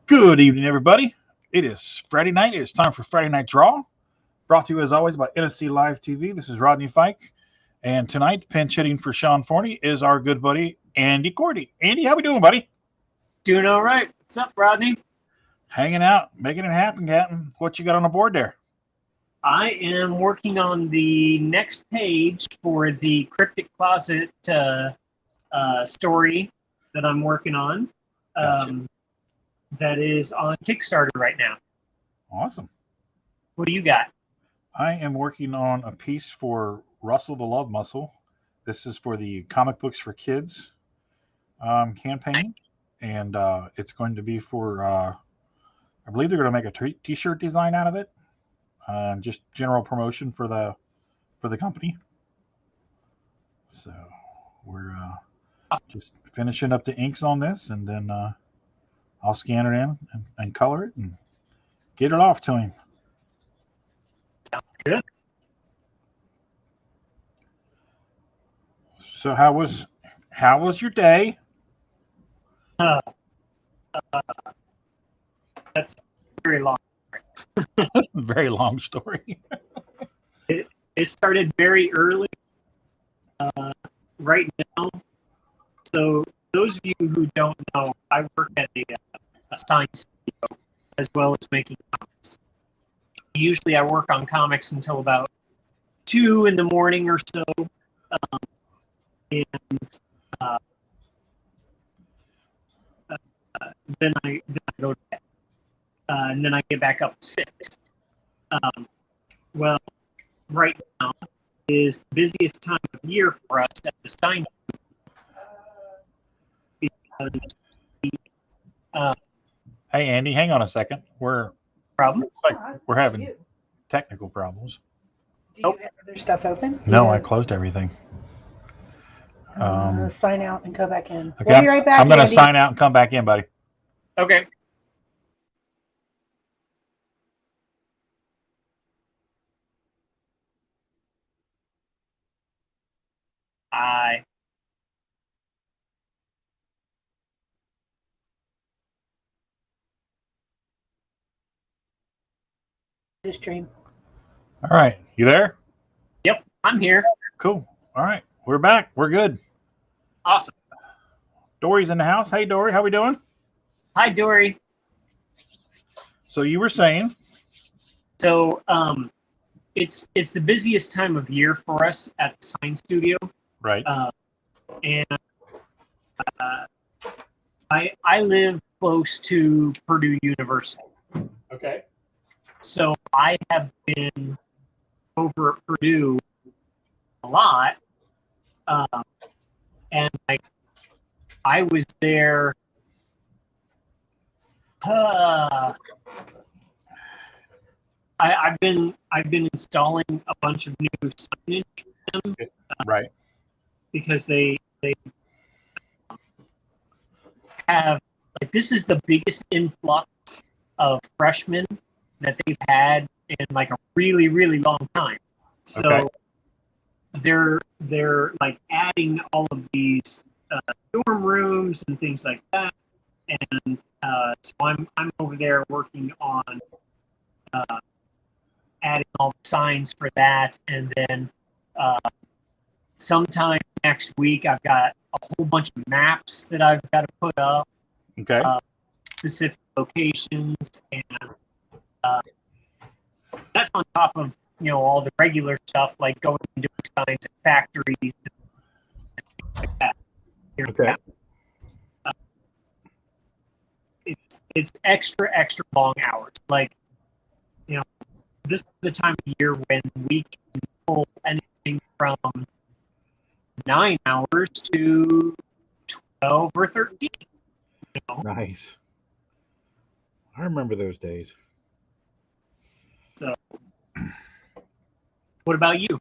Good evening, everybody. It is Friday night. It's time for Friday Night Draw, brought to you as always by NSC Live TV. This is Rodney Fike, and tonight, pinch hitting for Sean Forney is our good buddy Andy Korty. Andy, how we doing, buddy? Doing all right. What's up, Rodney? Hanging out, making it happen, Captain. What you got on the board there? I am working on the next page for the Cryptic Closet story that I'm working on. Gotcha. That is on Kickstarter right now. Awesome. What do you got? I am working on a piece for Russell the Love Muscle. This is for the Comic Books for Kids campaign, and it's going to be for, I believe they're going to make a t-shirt design out of it. Just general promotion for the company. So we're just finishing up the inks on this, and then I'll scan it in and color it and get it off to him. Sounds good. So how was your day? That's very long. Very long story. It started very early right now. So those of you who don't know, I work at a science studio as well as making comics. Usually I work on comics until about 2 in the morning or so. And then I go to bed. And then I get back up at 6. Well, right now is the busiest time of year for us at the sign because Hey Andy, hang on a second. We're having technical problems. Do you have other stuff open? No, I closed everything. Sign out and go back in. Okay, We'll be right back. I'm going to Andy. sign out and come back in, buddy. Okay. To stream. All right, you there? Yep, I'm here. Cool. All right, we're back. We're good. Awesome. Dory's in the house. Hey, Dory, how we doing? Hi, Dory. So you were saying? So it's the busiest time of year for us at the sign studio. Right. And I live close to Purdue University. Okay. So I have been over at Purdue a lot, and I was there. I've been installing a bunch of new signage for them, right, because they have, like, this is the biggest influx of freshmen that they've had in like a really, really long time. So okay. they're like adding all of these dorm rooms and things like that, and so I'm over there working on adding all the signs for that, and then sometime next week I've got a whole bunch of maps that I've got to put up. Okay. Specific locations, and that's on top of, you know, all the regular stuff like going and doing signs at factories and things like that. Okay. It's extra long hours. Like, you know, this is the time of year when we can pull anything from 9 hours to 12 or 13. You know? Nice. I remember those days. So, what about you?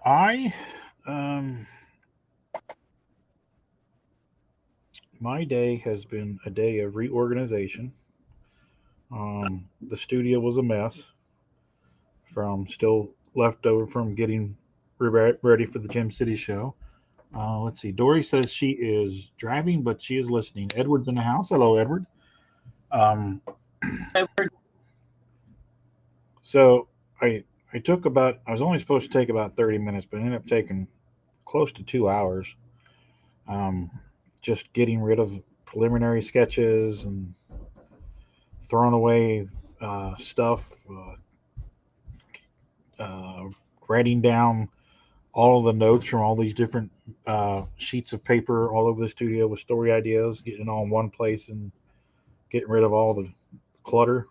My day has been a day of reorganization. The studio was a mess from still left over from getting ready for the Gem City show. Let's see. Dory says she is driving, but she is listening. Edward's in the house. Hello, Edward. Um, so I took about. I was only supposed to take about 30 minutes, but I ended up taking close to 2 hours. Um, just getting rid of preliminary sketches and throwing away stuff. Uh, Writing down all of the notes from all these different sheets of paper all over the studio with story ideas, getting it all in one place and getting rid of all the clutter,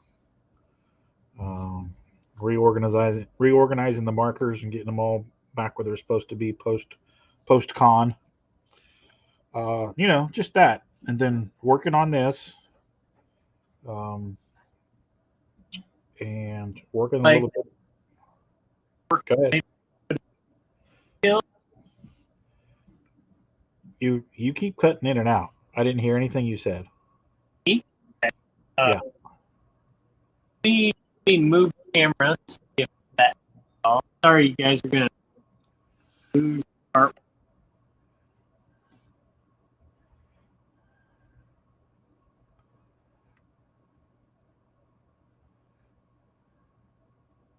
um, reorganizing the markers and getting them all back where they're supposed to be post con. Just that, and then working on this, um, and working a Like, little bit. Go ahead. You keep cutting in and out. I didn't hear anything you said. Yeah. We move cameras. If that. Oh, sorry, you guys are gonna lose our.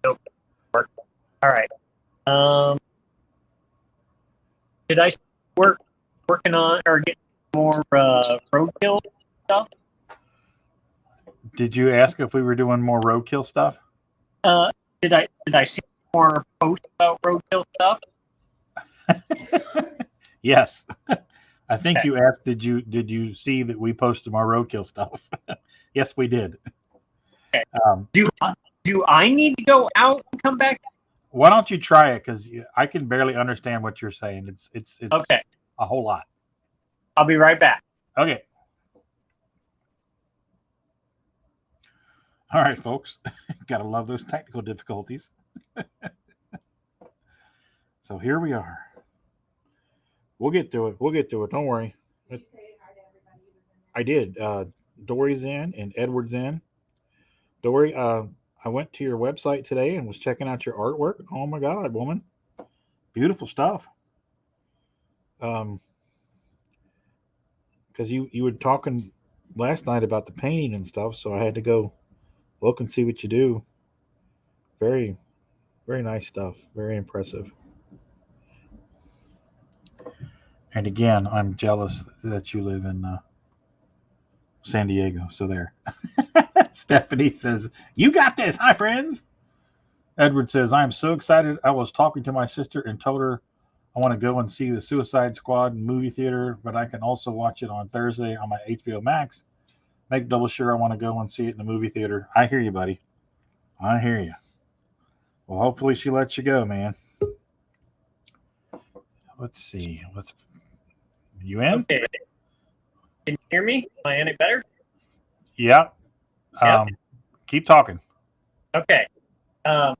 Nope. All right. Did I working on or get more roadkill stuff? Did you ask if we were doing more roadkill stuff? Did I see more posts about roadkill stuff? Yes. I think Okay. you asked, did you see that we posted more roadkill stuff? Yes, we did. Okay. Do I need to go out and come back? Why don't you try it? Because I can barely understand what you're saying. It's Okay. a whole lot. I'll be right back. Okay. All right, folks. Gotta love those technical difficulties. So here we are. We'll get through it. We'll get through it. Don't worry. I did. Dory's in and Edward's in. Dory, I went to your website today and was checking out your artwork. Oh my God, woman. Beautiful stuff. Because you were talking last night about the painting and stuff, so I had to go look and see what you do. Very, very nice stuff. Very impressive. And again, I'm jealous that you live in San Diego. So there. Stephanie says, "You got this. Hi, friends." Edward says, "I am so excited. I was talking to my sister and told her I want to go and see the Suicide Squad in movie theater, but I can also watch it on Thursday on my HBO Max. Make double sure I want to go and see it in the movie theater." I hear you, buddy. I hear you. Well, hopefully she lets you go, man. Let's see. You in? Okay. Can you hear me? Am I any better? Yeah. Yep. Keep talking. Okay. All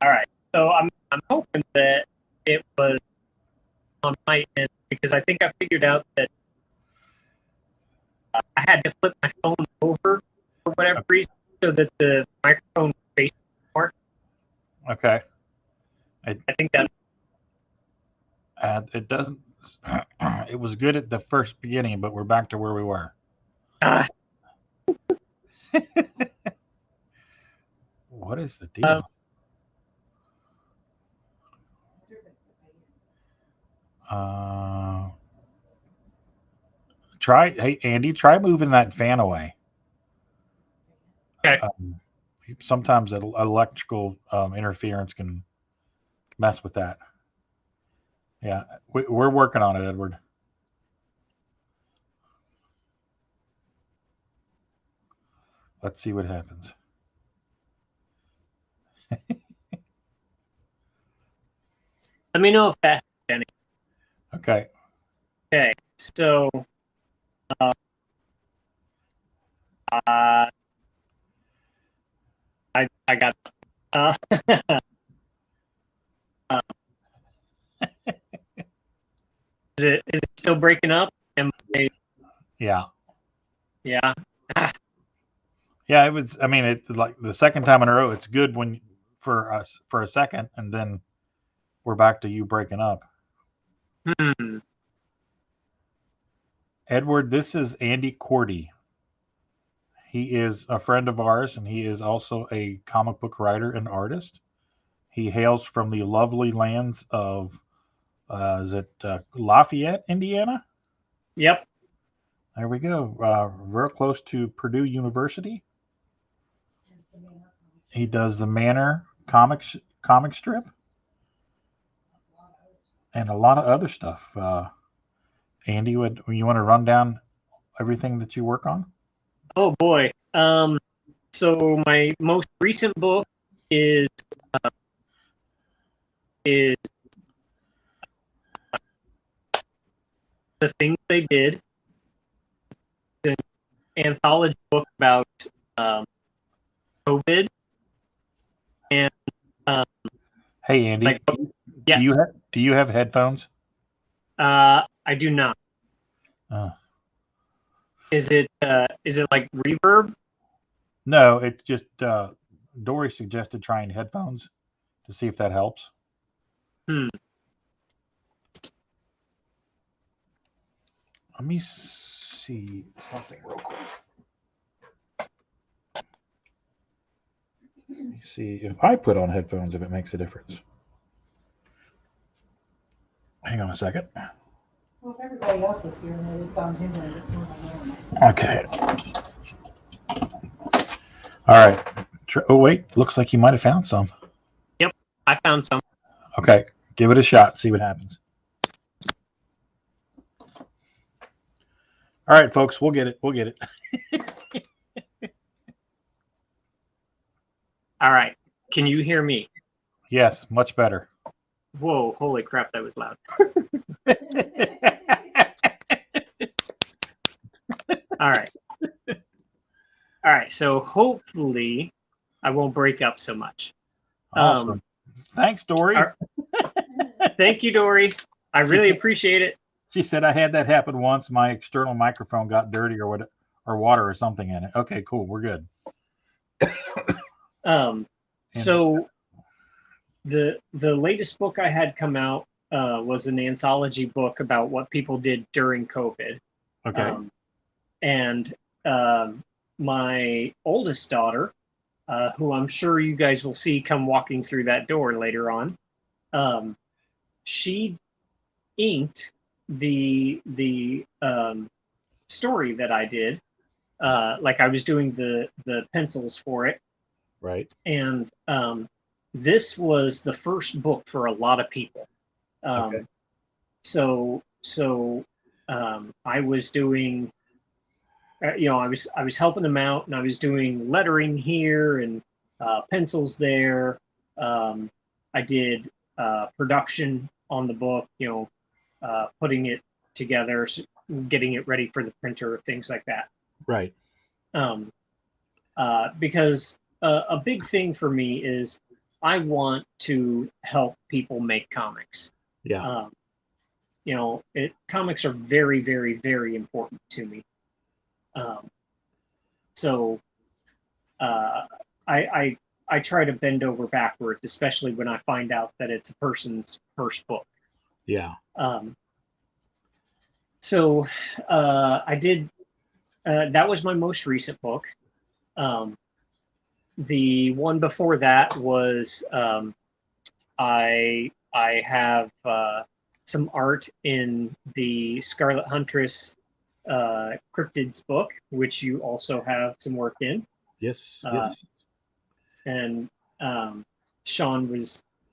right. So I'm hoping that it was on my end because I think I figured out that I had to flip my phone over for whatever reason so that the microphone faced more. Okay. I think that It doesn't. It was good at the first beginning, but we're back to where we were. What is the deal? Hey Andy, try moving that fan away. Okay. Sometimes electrical interference can mess with that. Yeah, we're working on it, Edward. Let's see what happens. Let me know if that's any. Okay. Okay. So I got is it still breaking up? Yeah. Yeah. Yeah, it was. I mean, it like the second time in a row. It's good for us for a second, and then we're back to you breaking up. Hmm. Edward, this is Andy Korty. He is a friend of ours, and he is also a comic book writer and artist. He hails from the lovely lands of, Lafayette, Indiana? Yep. There we go. Real close to Purdue University. He does the Manor comic strip and a lot of other stuff. Andy, would you want to run down everything that you work on? Oh boy. So my most recent book is is The Things They Did. It's an anthology book about COVID and Hey, Andy, like yes. do you have headphones? I do not. Uh, Is it like reverb? no, it's just Dory suggested trying headphones to see if that helps. Hmm. Let me see something real quick. Let me see if I put on headphones, if it makes a difference. Hang on a second. Well, if everybody else is hearing it, it's on him and it's not on Okay. All right. Oh, wait. Looks like you might have found some. Yep, I found some. Okay. Give it a shot. See what happens. All right, folks. We'll get it. We'll get it. All right. Can you hear me? Yes, much better. Whoa, holy crap, that was loud. All right. All right, so hopefully I won't break up so much. Awesome. Thanks, Dory. Thank you, Dory. I really appreciate it. She said I had that happen once. My external microphone got dirty or water or something in it. Okay, cool. We're good. So the latest book I had come out was an anthology book about what people did during COVID. Okay. And my oldest daughter, who I'm sure you guys will see come walking through that door later on, she inked the story that I did. Like I was doing the pencils for it. Right. And this was the first book for a lot of people. Okay. So I was doing, I was helping them out, and I was doing lettering here and pencils there. I did production on the book, putting it together, getting it ready for the printer, things like that. Right. Because a big thing for me is I want to help people make comics. Yeah. Comics are very, very, very important to me. So I try to bend over backwards, especially when I find out that it's a person's first book. Yeah. So I did. That was my most recent book. The one before that was I have some art in the Scarlet Huntress cryptids book, which you also have some work in. Yes. Yes. And Sean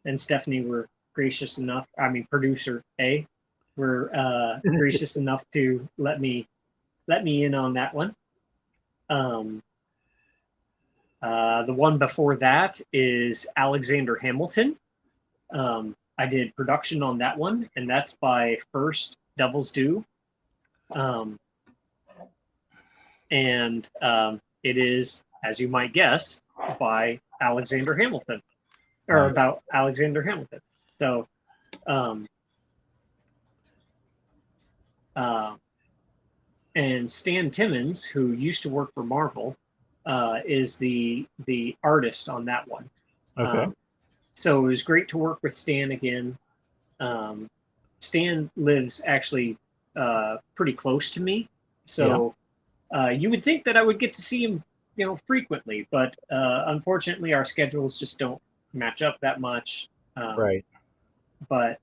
and Stephanie were gracious enough. I mean, producer A were gracious enough to let me in on that one. The one before that is Alexander Hamilton. I did production on that one, and that's by First Devil's Due. And it is, as you might guess, by Alexander Hamilton, or about Alexander Hamilton. So, and Stan Timmons, who used to work for Marvel, is the artist on that one. Okay. So it was great to work with Stan again. Stan lives actually pretty close to me, so you would think that I would get to see him, frequently, but unfortunately, our schedules just don't match up that much. Right. But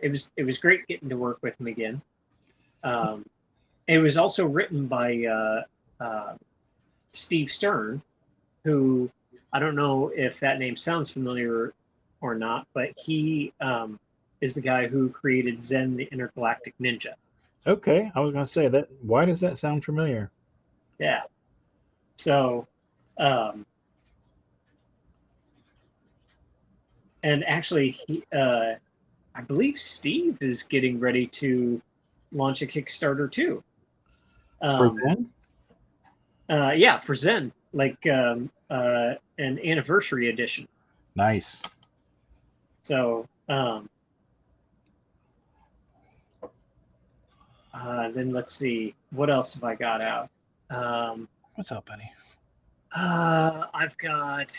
it was great getting to work with him again. It was also written by Steve Stern, who I don't know if that name sounds familiar or not, but he is the guy who created Zen the Intergalactic Ninja. Okay, I was going to say that. Why does that sound familiar? Yeah. So, and actually, I believe Steve is getting ready to launch a Kickstarter too. For Zen? Yeah, for Zen, like an anniversary edition. Nice. So, then let's see, what else have I got out? What's up, Benny? I've got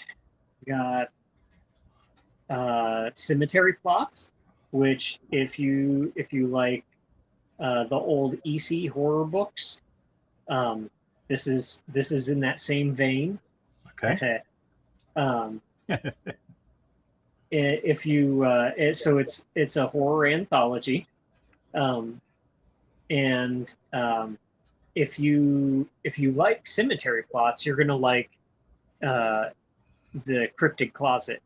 cemetery plots, which if you like the old EC horror books, this is in that same vein. Okay. um, if you so it's a horror anthology, and if you like cemetery plots, you're gonna like the Cryptid Closet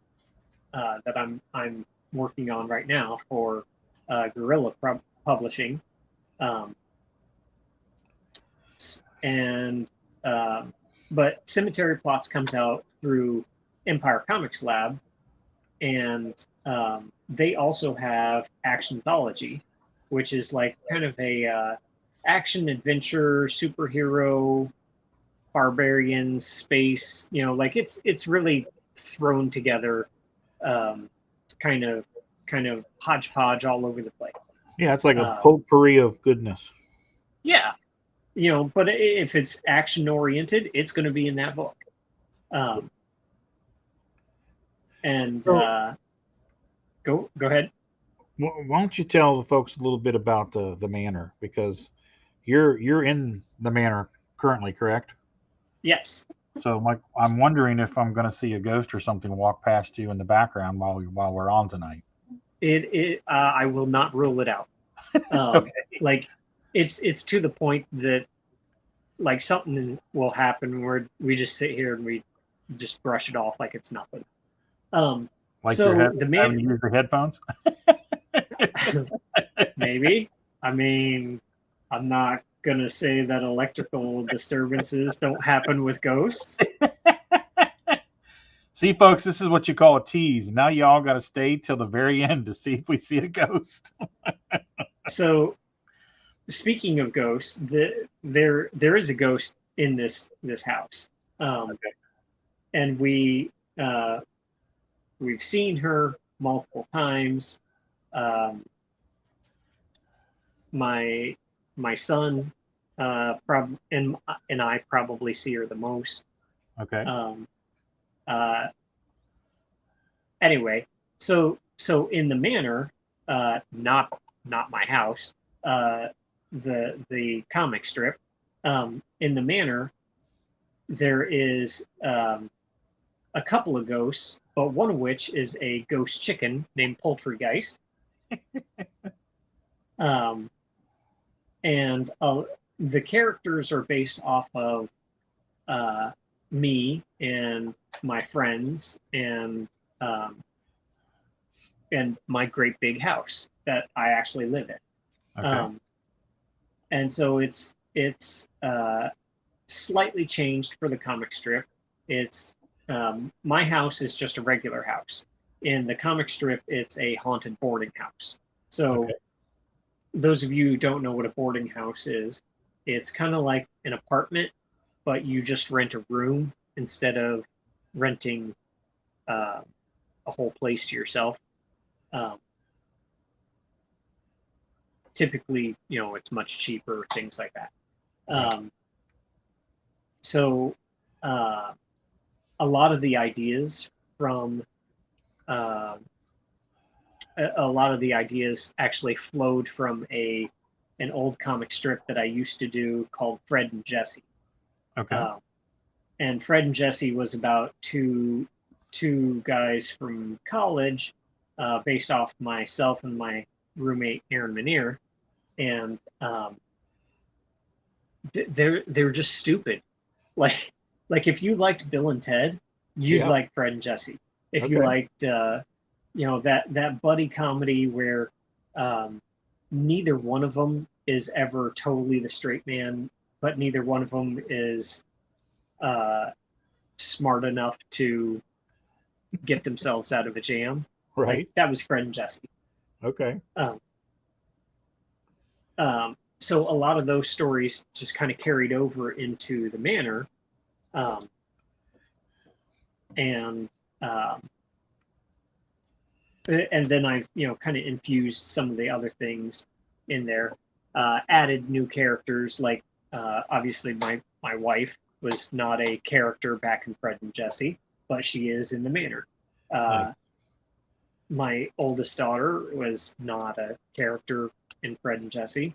that I'm working on right now for Guerrilla Publishing, and but Cemetery Plots comes out through Empire Comics Lab, and they also have Actionthology, which is like kind of a action adventure superhero barbarian space, like it's really thrown together, kind of hodgepodge all over the place. Yeah, it's like a potpourri of goodness. Yeah, but if it's action oriented, it's going to be in that book. And go ahead. Why don't you tell the folks a little bit about the manor, because you're in the manor currently, correct? Yes. So I'm wondering if I'm going to see a ghost or something walk past you in the background while we're on tonight. I will not rule it out. Okay. Like it's to the point that like something will happen where we just sit here and we just brush it off like it's nothing. Like so the having to use the headphones? Maybe. I mean, I'm not gonna say that electrical disturbances don't happen with ghosts. See, folks, this is what you call a tease. Now you all got to stay till the very end to see if we see a ghost. So, speaking of ghosts, there is a ghost in this house, Okay. and we've seen her multiple times. My son and I probably see her the most. Okay. Anyway, so in the manor, not my house, the comic strip, in the manor, there is a couple of ghosts, but one of which is a ghost chicken named Poultrygeist. And the characters are based off of me and my friends and my great big house that I actually live in. Okay. And so it's slightly changed for the comic strip. It's my house is just a regular house. In the comic strip, it's a haunted boarding house. So Okay. those of you who don't know what a boarding house is, it's kind of like an apartment, but you just rent a room instead of renting a whole place to yourself. Typically, it's much cheaper, things like that. So a lot of the ideas from a lot of the ideas actually flowed from an old comic strip that I used to do called Fred and Jesse. Okay. And Fred and Jesse was about two guys from college, based off myself and my roommate Aaron Manier, and they're just stupid. Like if you liked Bill and Ted, you'd like Fred and Jesse. If you liked that buddy comedy where neither one of them is ever totally the straight man, but neither one of them is smart enough to get themselves out of a jam. Right. Like, that was Fred and Jesse. Okay. So a lot of those stories just kind of carried over into the manor, and then I've kind of infused some of the other things in there, added new characters, like obviously my wife was not a character back in Fred and Jesse, but she is in the manor. Nice. My oldest daughter was not a character in Fred and Jesse,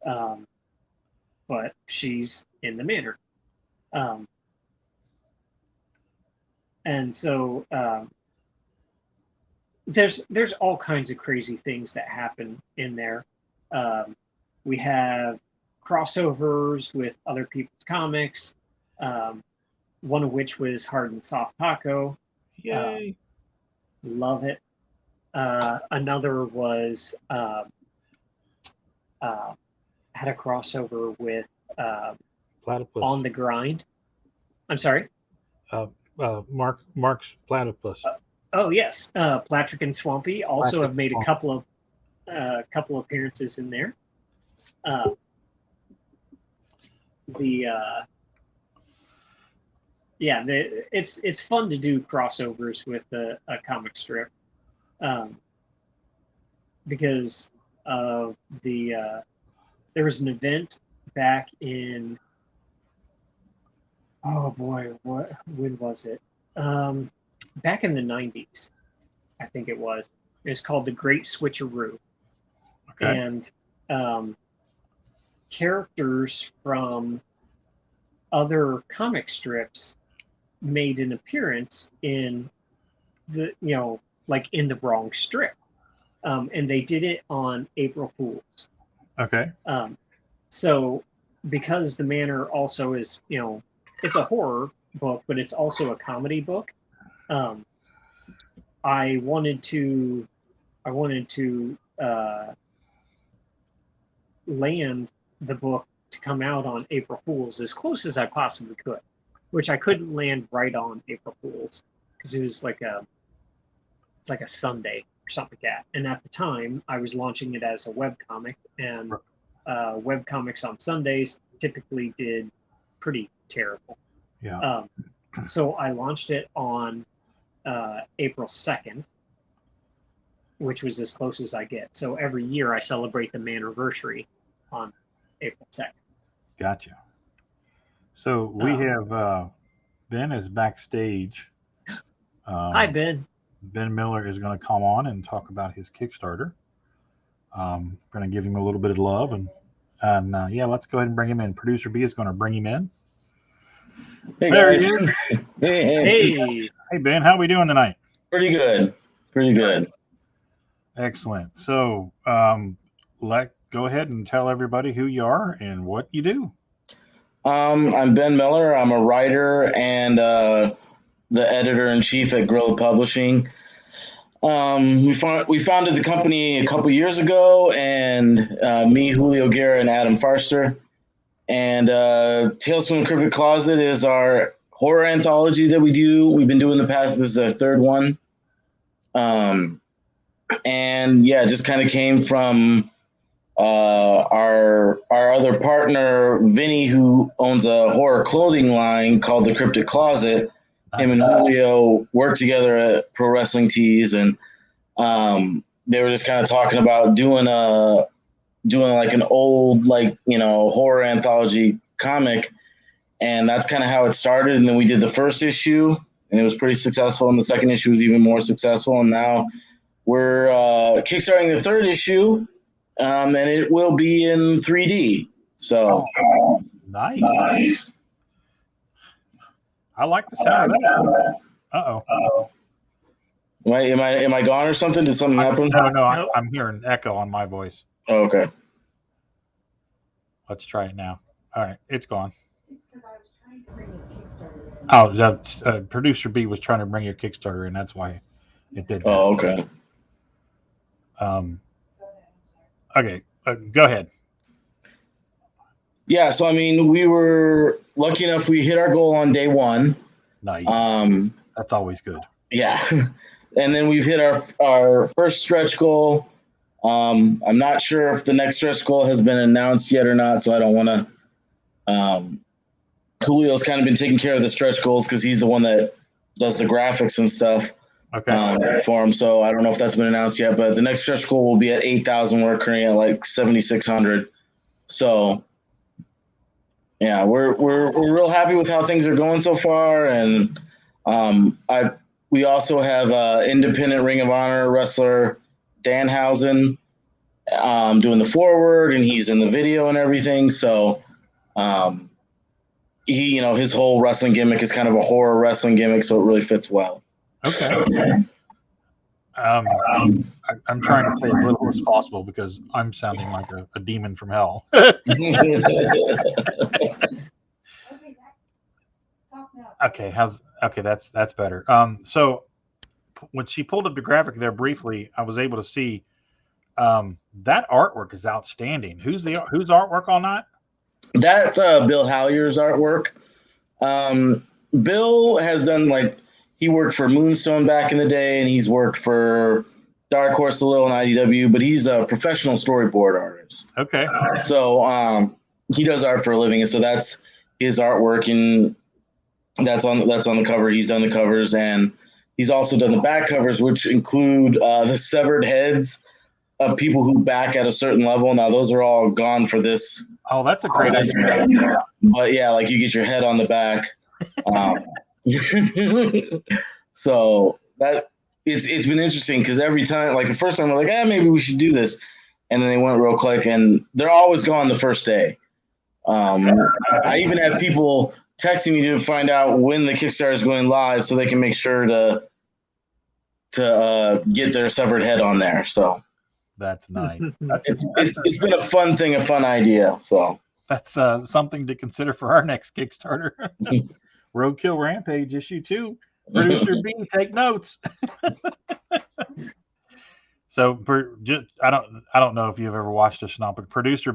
but she's in the manor. And so there's all kinds of crazy things that happen in there. We have crossovers with other people's comics, one of which was Hard and Soft Taco. Yay. Love it. Another was had a crossover with Platypus. On the Grind. I'm sorry? Mark's Platypus. Oh, yes. Patrick and Swampy also have made a couple of appearances in there. It's fun to do crossovers with a comic strip, because of there was an event back in, oh boy, when was it? Back in the 90s, I think it was. It was called The Great Switcheroo. Okay. And characters from other comic strips made an appearance in the, like in the wrong strip. And they did it on April Fools. Okay. So because the Manor also is, it's a horror book, but it's also a comedy book. I wanted to land the book to come out on April Fools as close as I possibly could, which I couldn't land right on April Fools because it was like a Sunday or something like that. And at the time, I was launching it as a webcomic, and webcomics on Sundays typically did pretty terrible. Yeah. So I launched it on April 2nd, which was as close as I get. So every year I celebrate the Manor-versary on April 2nd. Gotcha. So we have Ben is backstage. Hi, Ben. Ben Miller is going to come on and talk about his Kickstarter. We're going to give him a little bit of love, and let's go ahead and bring him in. Producer B is going to bring him in. Hey There guys. he is. Hey. Hey Ben, how are we doing tonight? Pretty good. Pretty good. Excellent. So go ahead and tell everybody who you are and what you do. I'm Ben Miller. I'm a writer and the editor-in-chief at Gorilla Publishing. We founded the company a couple years ago, and me, Julio Guerra, and Adam Farster. And Tales from the Cryptic Closet is our horror anthology that we do. We've been doing the past. This is our third one. Just kind of came from our other partner, Vinny, who owns a horror clothing line called The Cryptic Closet. Him and Julio worked together at Pro Wrestling Tees, and they were just kind of talking about doing like an old, horror anthology comic. And that's kind of how it started. And then we did the first issue, and it was pretty successful. And the second issue was even more successful. And now we're kickstarting the third issue, and it will be in 3D. So Nice. I like the sound of that. Uh-oh. Am I gone or something? Did something happen? No, I'm hearing echo on my voice. Oh, okay. Let's try it now. All right, it's gone. It's because I was trying to bring this Kickstarter in. Oh, producer B was trying to bring your Kickstarter in. That's why it did that. Oh, okay. Okay, go ahead. Yeah, so I mean, we were lucky enough. We hit our goal on day one. Nice. That's always good. Yeah, and then we've hit our first stretch goal. I'm not sure if the next stretch goal has been announced yet or not, so I don't want to. Julio's kind of been taking care of the stretch goals because he's the one that does the graphics and stuff for him. So I don't know if that's been announced yet, but the next stretch goal will be at 8,000. We're currently at like 7,600. So yeah, we're real happy with how things are going so far, and we also have independent Ring of Honor wrestler Danhausen doing the forward, and he's in the video and everything. So he, his whole wrestling gimmick is kind of a horror wrestling gimmick, so it really fits well. Okay. I'm trying to say as little as possible because I'm sounding like a demon from hell. Okay, that's better. So when she pulled up the graphic there briefly, I was able to see that artwork is outstanding. Whose artwork on that? That's Bill Hallier's artwork. Bill has done he worked for Moonstone back in the day, and he's worked for Dark Horse a little in IDW, but he's a professional storyboard artist. Okay. So he does art for a living, and so that's his artwork, and that's on the cover. He's done the covers, and he's also done the back covers, which include the severed heads of people who back at a certain level. Now those are all gone for this. Oh, that's a great idea. But yeah, you get your head on the back. So that it's been interesting because every time, the first time we're like, maybe we should do this, and then they went real quick, and they're always gone the first day. I even have people texting me to find out when the Kickstarter is going live so they can make sure to get their severed head on there. So that's nice. It's been a fun thing, a fun idea. So that's something to consider for our next Kickstarter. Roadkill Rampage issue 2. Producer B, take notes. So I don't know if you've ever watched this or not, but producer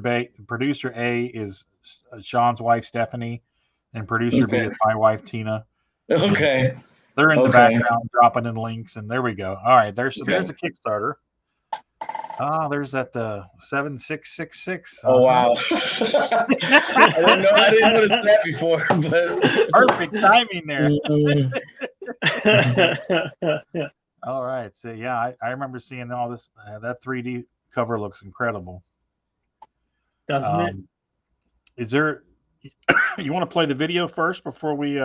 A is Sean's wife Stephanie, and producer B is my wife Tina. Okay. And they're in the background dropping in links, and there we go. All right, there's a Kickstarter. There's that 7666. Oh wow! I didn't notice that before, but perfect timing there. All right, so yeah, I remember seeing all this. That 3D cover looks incredible, doesn't it? Is there? You want to play the video first before we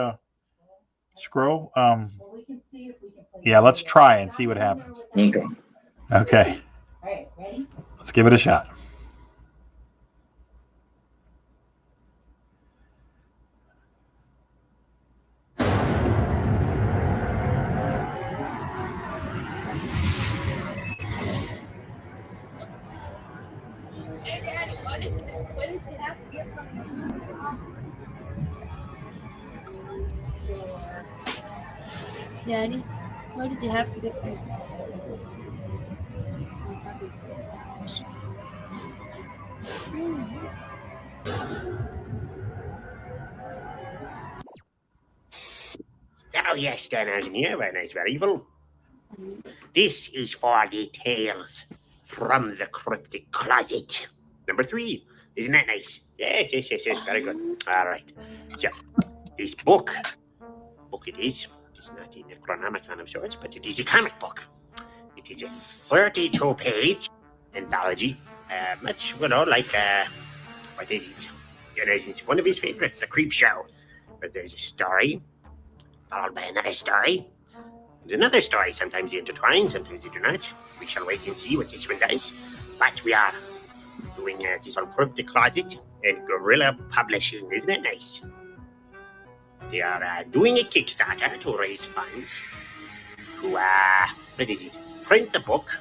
scroll? Well, we can see if we can play. Yeah, let's try and see what happens. Okay. All right, ready? Let's give it a shot. Daddy, why did you have to get me? Oh yes, Dan here, very nice, very evil. This is for the Tales from the Cryptic Closet. Number 3. Isn't that nice? Yes, very good. All right. So, this book it is. It's not in a Necronomicon of sorts, but it is a comic book. It is a 32-page anthology. Much, what is it? It's one of his favorites, The Creep Show. But there's a story, followed by another story, And another story, sometimes they intertwine, sometimes they do not. We shall wait and see what this one does. But we are doing this on Cryptic Closet and Guerrilla Publishing. Isn't it nice? They are doing a Kickstarter to raise funds to, what is it? Print the book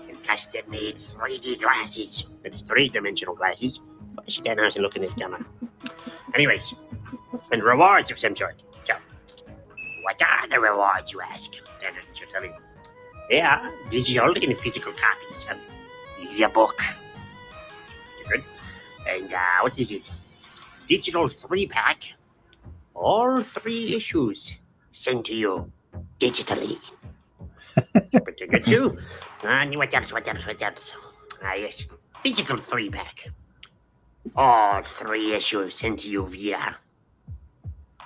in custom-made 3D glasses. That is three-dimensional glasses. Why is Dan Housen looking at this camera? Anyways, and rewards of some sort. So, what are the rewards, you ask? Dan Housen should tell you. They are digital and physical copies of the book. Good. And, what is it? Digital 3-pack. All 3 issues sent to you digitally. Pretty good too. And what else? Yes. Physical 3-pack. All 3 issues sent to you via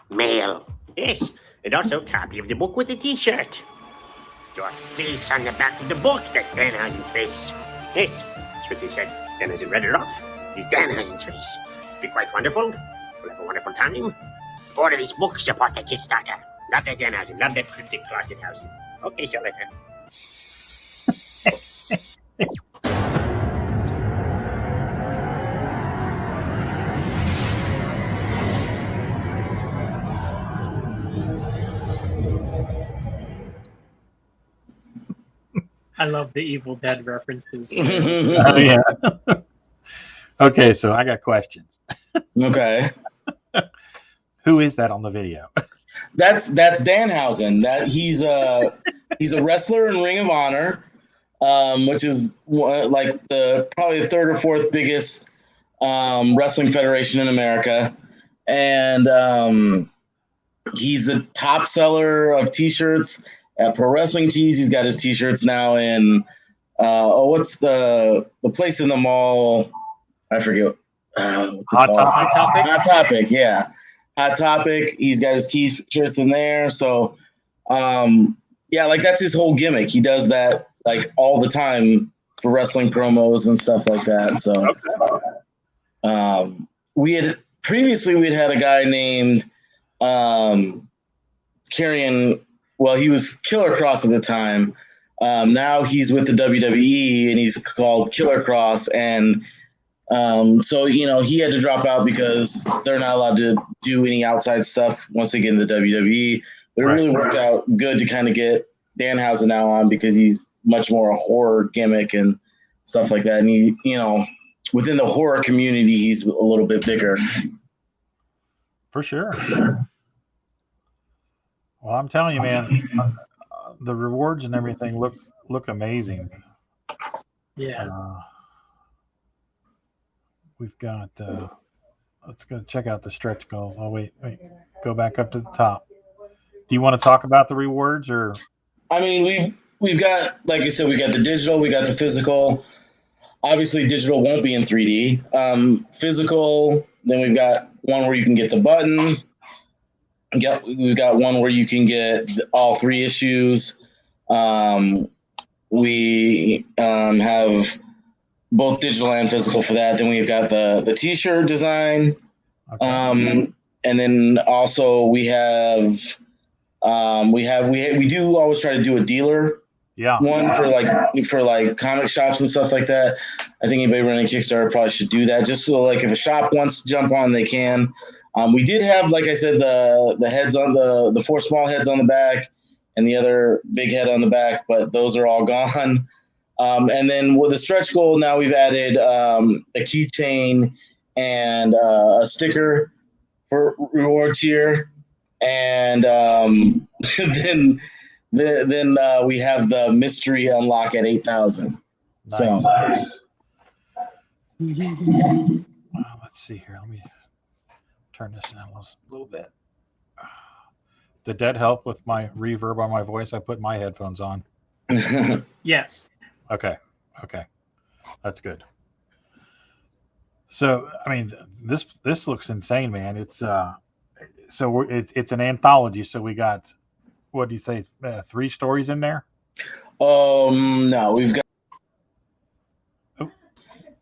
mail. Yes. And also a copy of the book with a t-shirt. Your face on the back of the book. That's Dan Housen's face. Yes. That's what they said. Dan hasn't read it off. It's Dan Housen's face. Be quite wonderful. We'll have a wonderful time. Order these books, support the Kickstarter. Love that Dan Housen. Love that Cryptic Closet Housen. Okay, Charlotte. I love the Evil Dead references. Oh, yeah. Okay, so I got questions. Okay. Who is that on the video? That's Danhausen. That he's a wrestler in Ring of Honor, which is like probably the 3rd or 4th biggest wrestling federation in America, and he's a top seller of T-shirts at Pro Wrestling Tees. He's got his T-shirts now in what's the place in the mall? I forget. Hot Topic. Hot Topic, yeah. Hot Topic. He's got his T-shirts in there. So, yeah, like that's his whole gimmick. He does that like all the time for wrestling promos and stuff like that. So, we'd had a guy named Karrion. Well, he was Killer Cross at the time. Now he's with the WWE and he's called Killer Cross. And so, he had to drop out because they're not allowed to do any outside stuff once they get in the WWE. But it really worked out good to kind of get Danhausen now on because he's much more a horror gimmick and stuff like that. And he, within the horror community, he's a little bit bigger. For sure. Well, I'm telling you, man, the rewards and everything look amazing. Yeah. We've got, let's go check out the stretch goals. Oh, wait, go back up to the top. Do you want to talk about the rewards or? I mean, we've got, like I said, we got the digital, we got the physical. Obviously, digital won't be in 3D. Physical, then we've got one where you can get the button. We've got one where you can get all 3 issues. We have both digital and physical for that. Then we've got the T-shirt design, and then also we do always try to do a dealer one for like comic shops and stuff like that. I think anybody running Kickstarter probably should do that, just so like if a shop wants to jump on, they can. We did have, like I said, the heads on the 4 small heads on the back and the other big head on the back, but those are all gone. And then with the stretch goal, now we've added a keychain and a sticker for reward tier. And then we have the mystery unlock at 8,000. Nice. So let's see here. Let me turn this down a little bit. Did that help with my reverb on my voice? I put my headphones on. Yes. Okay. That's good. So, I mean, this looks insane, man. It's it's an anthology. So we got, what do you say, 3 stories in there? No, we've got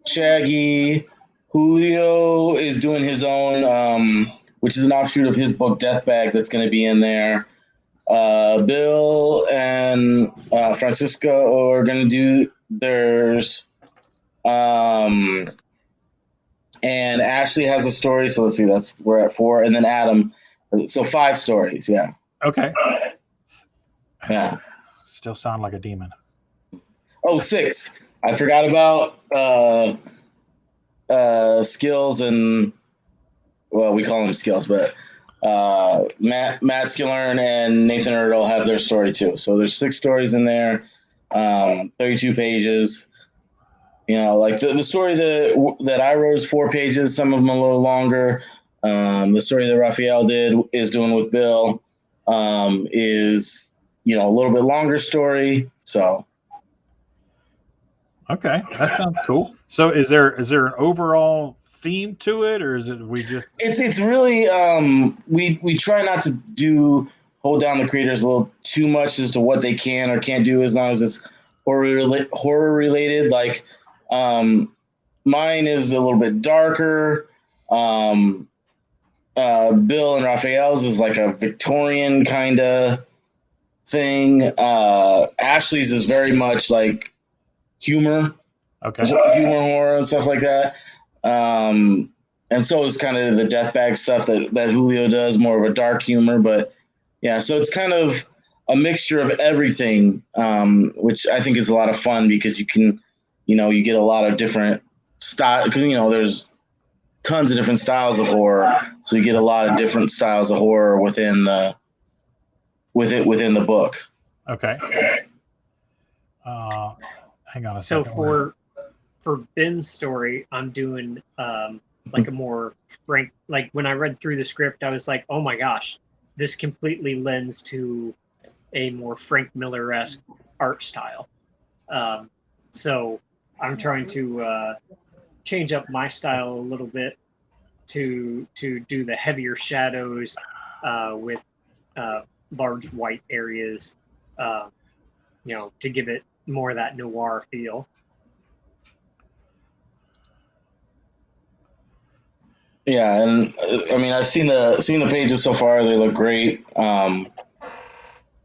Shaggy. Julio is doing his own, which is an offshoot of his book Death Bag that's going to be in there. Bill and Francisco are going to do theirs. And Ashley has a story. So let's see, we're at 4. And then Adam. So 5 stories. Yeah. Okay. Yeah. Still sound like a demon. Oh, 6. I forgot about Skills and, well, we call them Skills, but Matt Skillern and Nathan Ertl have their story too. So there's 6 stories in there, 32 pages. You know, like the story that I wrote is 4 pages. Some of them a little longer. The story that Raphael is doing with Bill is, you know, a little bit longer story. So. Okay, that sounds cool. So is there an overall theme to it, or is it It's really we try not to hold down the creators a little too much as to what they can or can't do, as long as it's horror related. Like mine is a little bit darker. Bill and Raphael's is like a Victorian kind of thing. Ashley's is very much like humor, humor, horror, and stuff like that. And so is kind of the death bag stuff that Julio does, more of a dark humor. But yeah, so it's kind of a mixture of everything, which I think is a lot of fun because you can, you know, you get a lot of different styles. Because, you know, there's tons of different styles of horror, so you get a lot of different styles of horror within the book. Okay. Hang on a So second. for Ben's story, I'm doing like a more frank. Like when I read through the script, I was like, oh my gosh, this completely lends to a more Frank Miller-esque art style. So I'm trying to change up my style a little bit to do the heavier shadows with large white areas, you know, to give it more of that noir feel. Yeah, and I mean, I've seen the pages so far; they look great. I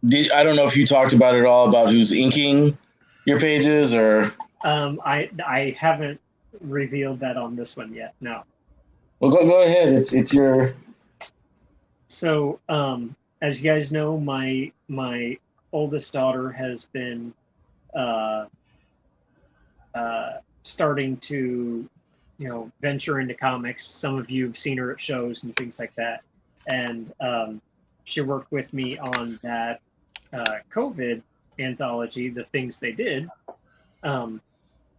don't know if you talked about it all about who's inking your pages, or I haven't revealed that on this one yet. No. Well, go ahead. It's your. So, as you guys know, my oldest daughter has been starting to, you know, venture into comics. Some of you have seen her at shows and things like that, and she worked with me on that COVID anthology, The Things They Did.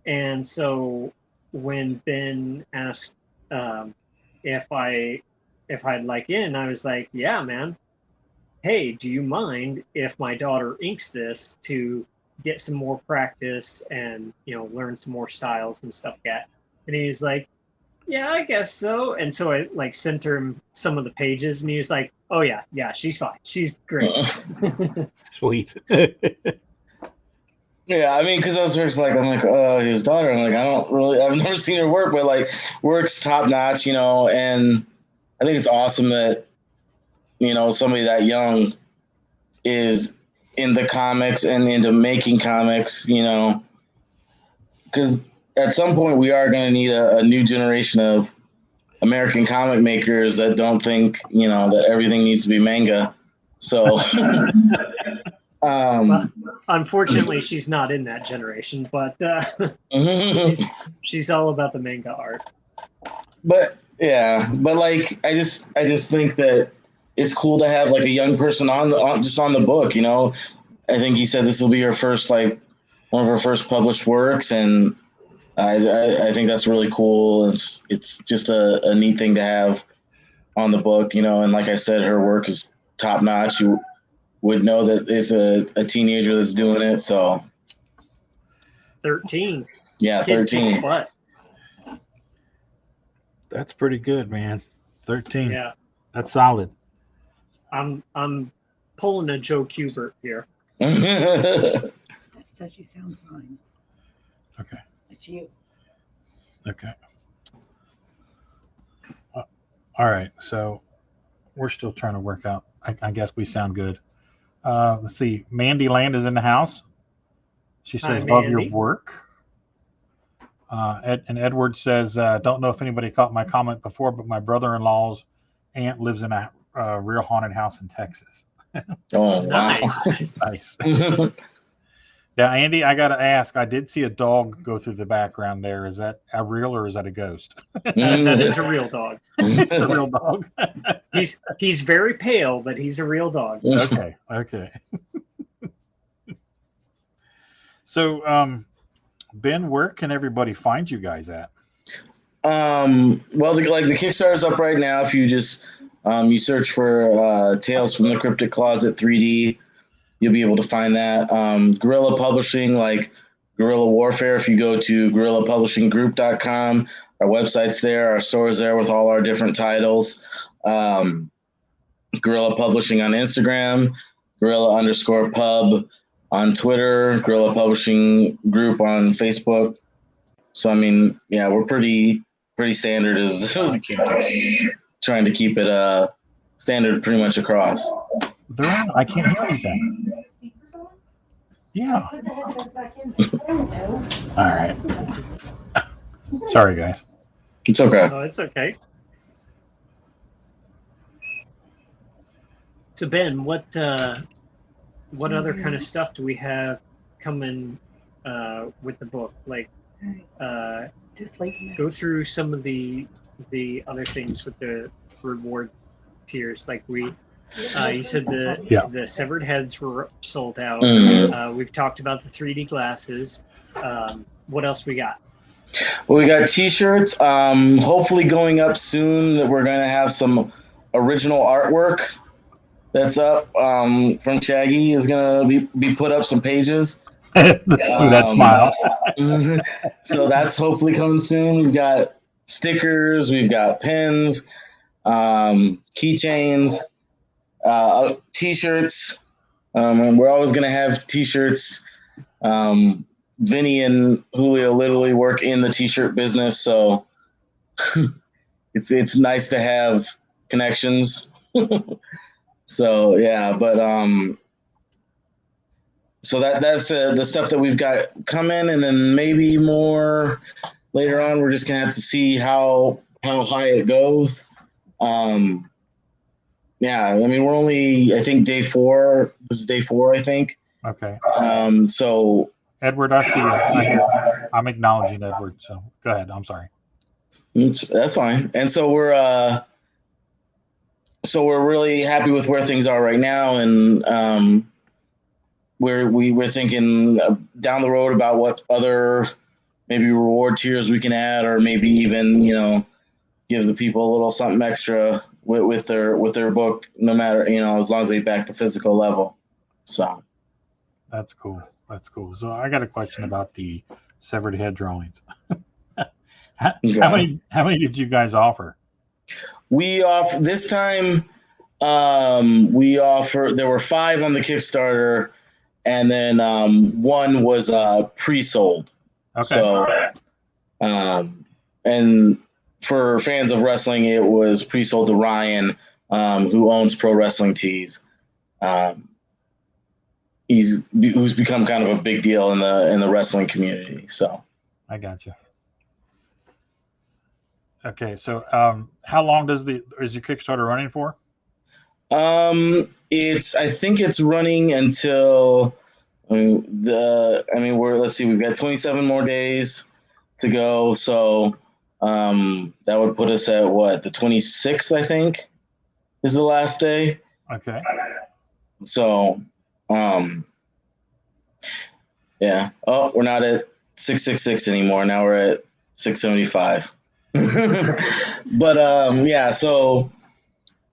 And so when Ben asked if I'd like in, I was like, yeah, man. Hey, do you mind if my daughter inks this to get some more practice and, you know, learn some more styles and stuff like that? And he's like, yeah, I guess so. And so I like sent her some of the pages, and he was like, oh yeah, she's fine. She's great. Sweet. Yeah, I mean, because I was first like, I'm like, his daughter. I'm like, I've never seen her work, but like, works top notch, you know. And I think it's awesome that, you know, somebody that young is in the comics and into making comics, you know, because at some point we are going to need a new generation of American comic makers that don't think, you know, that everything needs to be manga. So. Well, unfortunately, she's not in that generation, but she's all about the manga art. But yeah, but like I just think that it's cool to have like a young person on the book. You know, I think he said this will be her first, like, one of her first published works, and I think that's really cool. It's just a neat thing to have on the book, you know. And like I said, her work is top notch. You would know that it's a teenager that's doing it. So 13. Yeah, 13. What? That's pretty good, man. 13. Yeah. That's solid. I'm pulling a Joe Kubert here. Steph says you sound fine. Okay. It's you. Okay. All right. So we're still trying to work out. I guess we sound good. Let's see. Mandy Land is in the house. She Hi, says, love your Mandy. work. And Edward says, don't know if anybody caught my comment before, but my brother-in-law's aunt lives in a real haunted house in Texas. Oh, Nice. wow. Nice. Yeah, Andy, I got to ask. I did see a dog go through the background there. Is that a real or is that a ghost? That is a real dog. It's a real dog. He's very pale, but he's a real dog. Okay. So, Ben, where can everybody find you guys at? Well, the Kickstarter's up right now. If you just you search for Tales from the Cryptic Closet 3D, you'll be able to find that. Guerrilla Publishing, like Guerrilla Warfare, if you go to guerrillapublishinggroup.com, our website's there, our store's there with all our different titles. Guerrilla Publishing on Instagram, Guerrilla_pub on Twitter, Guerrilla Publishing Group on Facebook. So, I mean, yeah, we're pretty standard as trying to keep it standard pretty much across. They're on. I can't hear anything. Yeah. Put the headphones back in. I don't know. All right. Sorry, guys. It's okay. Oh, it's okay. So Ben, what other kind of stuff do we have coming with the book? Like, Just like go through some of the other things with the reward tiers. Like you said the severed heads were sold out. We've talked about the 3D glasses. What else we got? Well, we got T-shirts. Hopefully going up soon. That we're gonna have some original artwork that's up from Shaggy is gonna be put up some pages. That smile. So that's hopefully coming soon. We've got stickers. We've got pins, keychains, T-shirts. And we're always gonna have T-shirts. Vinny and Julio literally work in the T-shirt business, so it's nice to have connections. So yeah, but so that's the stuff that we've got coming, and then maybe more later on. We're just gonna have to see how high it goes. Yeah, I mean we're only day 4. This is day 4, I think. Okay. So Edward, I see you. I hear. I'm acknowledging Edward. So go ahead. I'm sorry. That's fine. And so we're really happy with where things are right now, and we're thinking down the road about what other maybe reward tiers we can add, or maybe even give the people a little something extra with their book, no matter as long as they back the physical level. So that's cool. So I got a question about the severed head drawings. How many did you guys offer? We offer this time. There were 5 on the Kickstarter, and then 1 was pre-sold. Okay. So, and for fans of wrestling, it was pre-sold to Ryan, who owns Pro Wrestling Tees. Who's become kind of a big deal in the wrestling community. So I got you. Okay, so how long is your Kickstarter running for? I think it's running until let's see, we've got 27 more days to go. So that would put us at what, the 26th, I think, is the last day. Okay. So yeah. Oh, we're not at 666 anymore. Now we're at 675. But yeah, so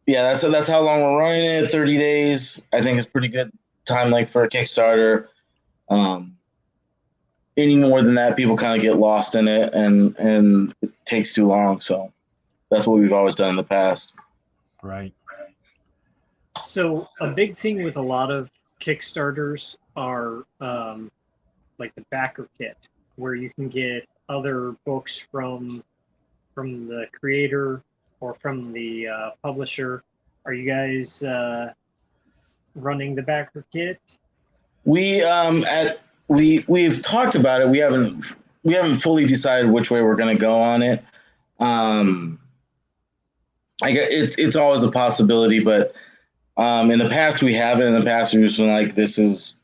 yeah, that's how long we're running it. 30 days. I think it's pretty good time length for a Kickstarter. Any more than that, people kind of get lost in it, and it takes too long. So that's what we've always done in the past. Right. So a big thing with a lot of Kickstarters are like the backer kit, where you can get other books from the creator or from the publisher. Are you guys running the backer kit? We've talked about it. We haven't fully decided which way we're going to go on it. I guess it's always a possibility, but in the past we haven't. In the past we've just been like, this is,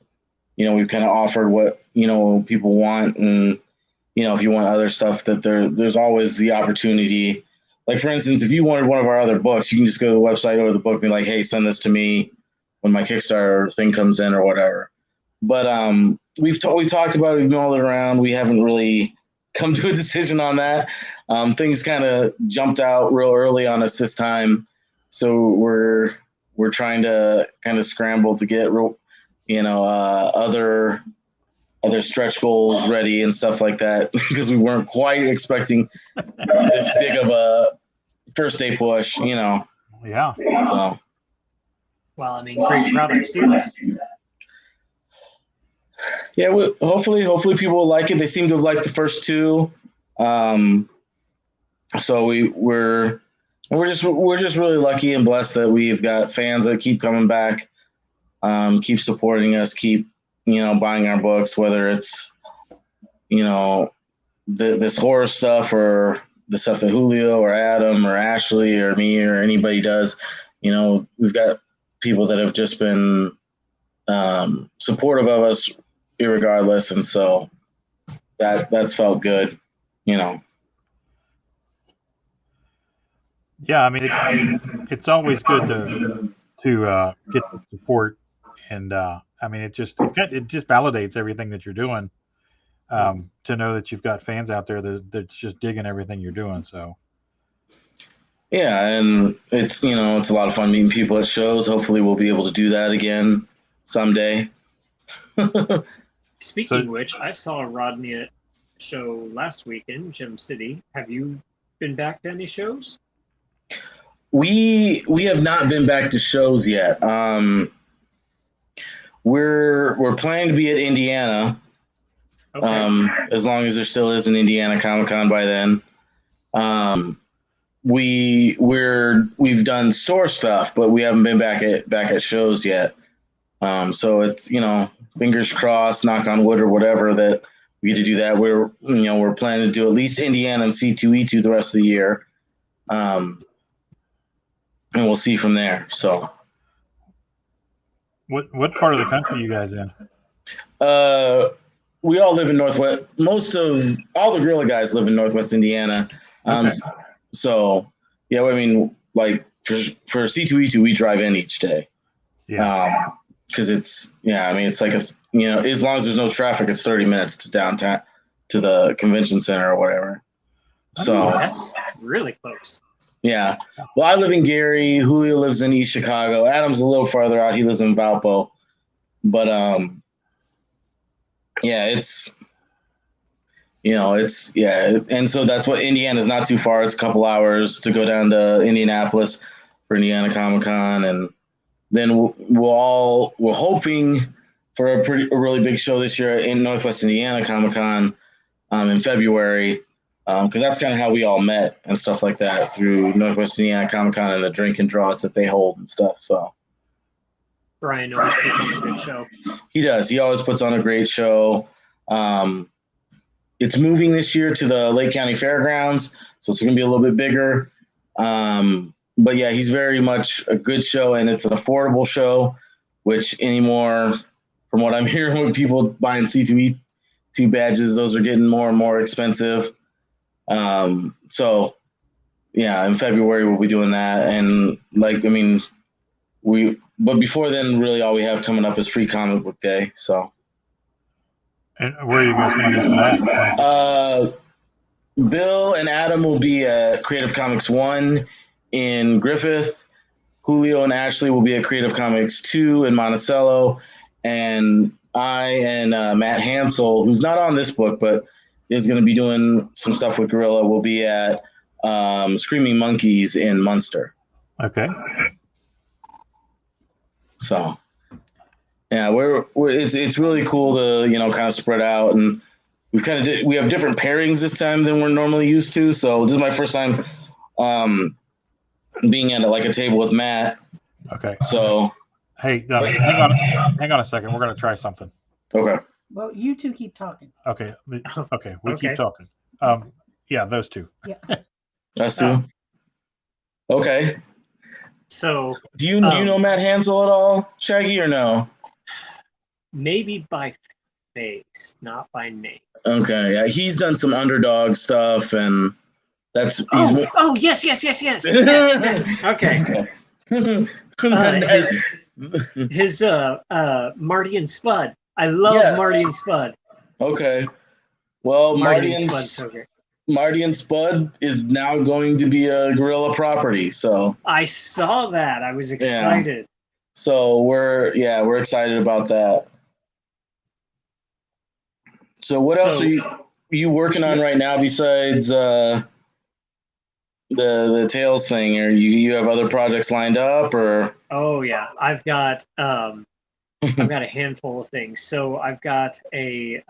we've kind of offered what people want, and if you want other stuff, that there's always the opportunity. Like, for instance, if you wanted one of our other books, you can just go to the website or the book and be like, hey, send this to me when my Kickstarter thing comes in or whatever. But we've talked about it, we've mulled it around. We haven't really come to a decision on that. Things kind of jumped out real early on us this time. So we're trying to kind of scramble to get other stretch goals ready and stuff like that, because we weren't quite expecting this big of a first day push, Yeah. So, Well, I mean, great products, too. yeah, hopefully people will like it. They seem to have liked the first two. So we're just really lucky and blessed that we've got fans that keep coming back, keep supporting us, keep buying our books, whether it's, this horror stuff or the stuff that Julio or Adam or Ashley or me or anybody does. We've got people that have just been supportive of us irregardless. And so that's felt good, Yeah, I mean, it's always good to get the support, and I mean, it just validates everything that you're doing, to know that you've got fans out there that's just digging everything you're doing. So yeah, and it's it's a lot of fun meeting people at shows. Hopefully, we'll be able to do that again someday. Speaking of which, I saw Rodney at a show last week in Gem City. Have you been back to any shows? We have not been back to shows yet. We're planning to be at Indiana, Okay. as long as there still is an Indiana Comic-Con by then. We've done store stuff, but we haven't been back at shows yet. So it's fingers crossed, knock on wood or whatever, that we get to do that. We're planning to do at least Indiana and C2E2 the rest of the year. And we'll see from there. So, what part of the country are you guys in? we all live in Northwest. Most of all the Gorilla guys live in Northwest Indiana. Okay. So yeah, I mean, like for C2E2, we drive in each day. Yeah. Because it's like as long as there's no traffic, it's 30 minutes to downtown, to the convention center or whatever. So That's really close. yeah. Well, I live in Gary. Julio lives in East Chicago. Adam's a little farther out. He lives in Valpo. But and so that's what Indiana's not too far. It's a couple hours to go down to Indianapolis for Indiana Comic-Con, and then we're hoping for a really big show this year in Northwest Indiana Comic-Con in February. Because that's kind of how we all met and stuff like that, through Northwest Indiana Comic-Con and the drink and draws that they hold and stuff. So Brian always puts on a good show. he does. He always puts on a great show. It's moving this year to the Lake County Fairgrounds, so it's going to be a little bit bigger. But yeah, he's very much a good show, and it's an affordable show, which anymore, from what I'm hearing with people buying C2E2 badges, those are getting more and more expensive. So yeah, in February we'll be doing that. And but before then, really all we have coming up is Free Comic Book Day. So. And where are you guys going to do that? Bill and Adam will be at Creative Comics 1 in Griffith. Julio and Ashley will be at Creative Comics 2 in Monticello. And I and Matt Hansel, who's not on this book, but is going to be doing some stuff with Gorilla, will be at Screaming Monkeys in Munster. Okay. So, yeah, it's really cool to kind of spread out, and we have different pairings this time than we're normally used to. So this is my first time being at like a table with Matt. Okay. So Hey, hang on a second. We're gonna try something. Okay. Well, you two keep talking. Okay, okay, we Okay. keep talking. Yeah, those two. Yeah. Us two. Okay. So Do you know Matt Hansel at all, Shaggy, or no? maybe by face, not by name. Okay. Yeah, he's done some underdog stuff, and that's Yes. Yes. Okay. His Marty and Spud. I love Yes. Marty and Spud. Okay. Well, Marty and Spud, so great. Marty and Spud is now going to be a Gorilla property. So I saw that. I was excited. So we're excited about that. So what else are you working on right now besides the Tales thing? Or you have other projects lined up, or? Oh yeah, I've got a handful of things. So I've got a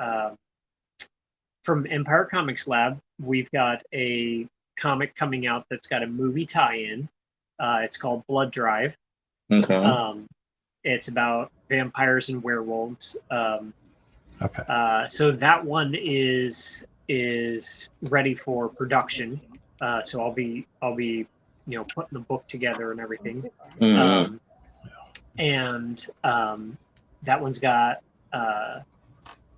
from Empire Comics Lab. We've got a comic coming out that's got a movie tie-in. It's called Blood Drive. Okay. It's about vampires and werewolves. Okay. So that one is ready for production. So I'll be putting the book together and everything. Mm-hmm. And that one's got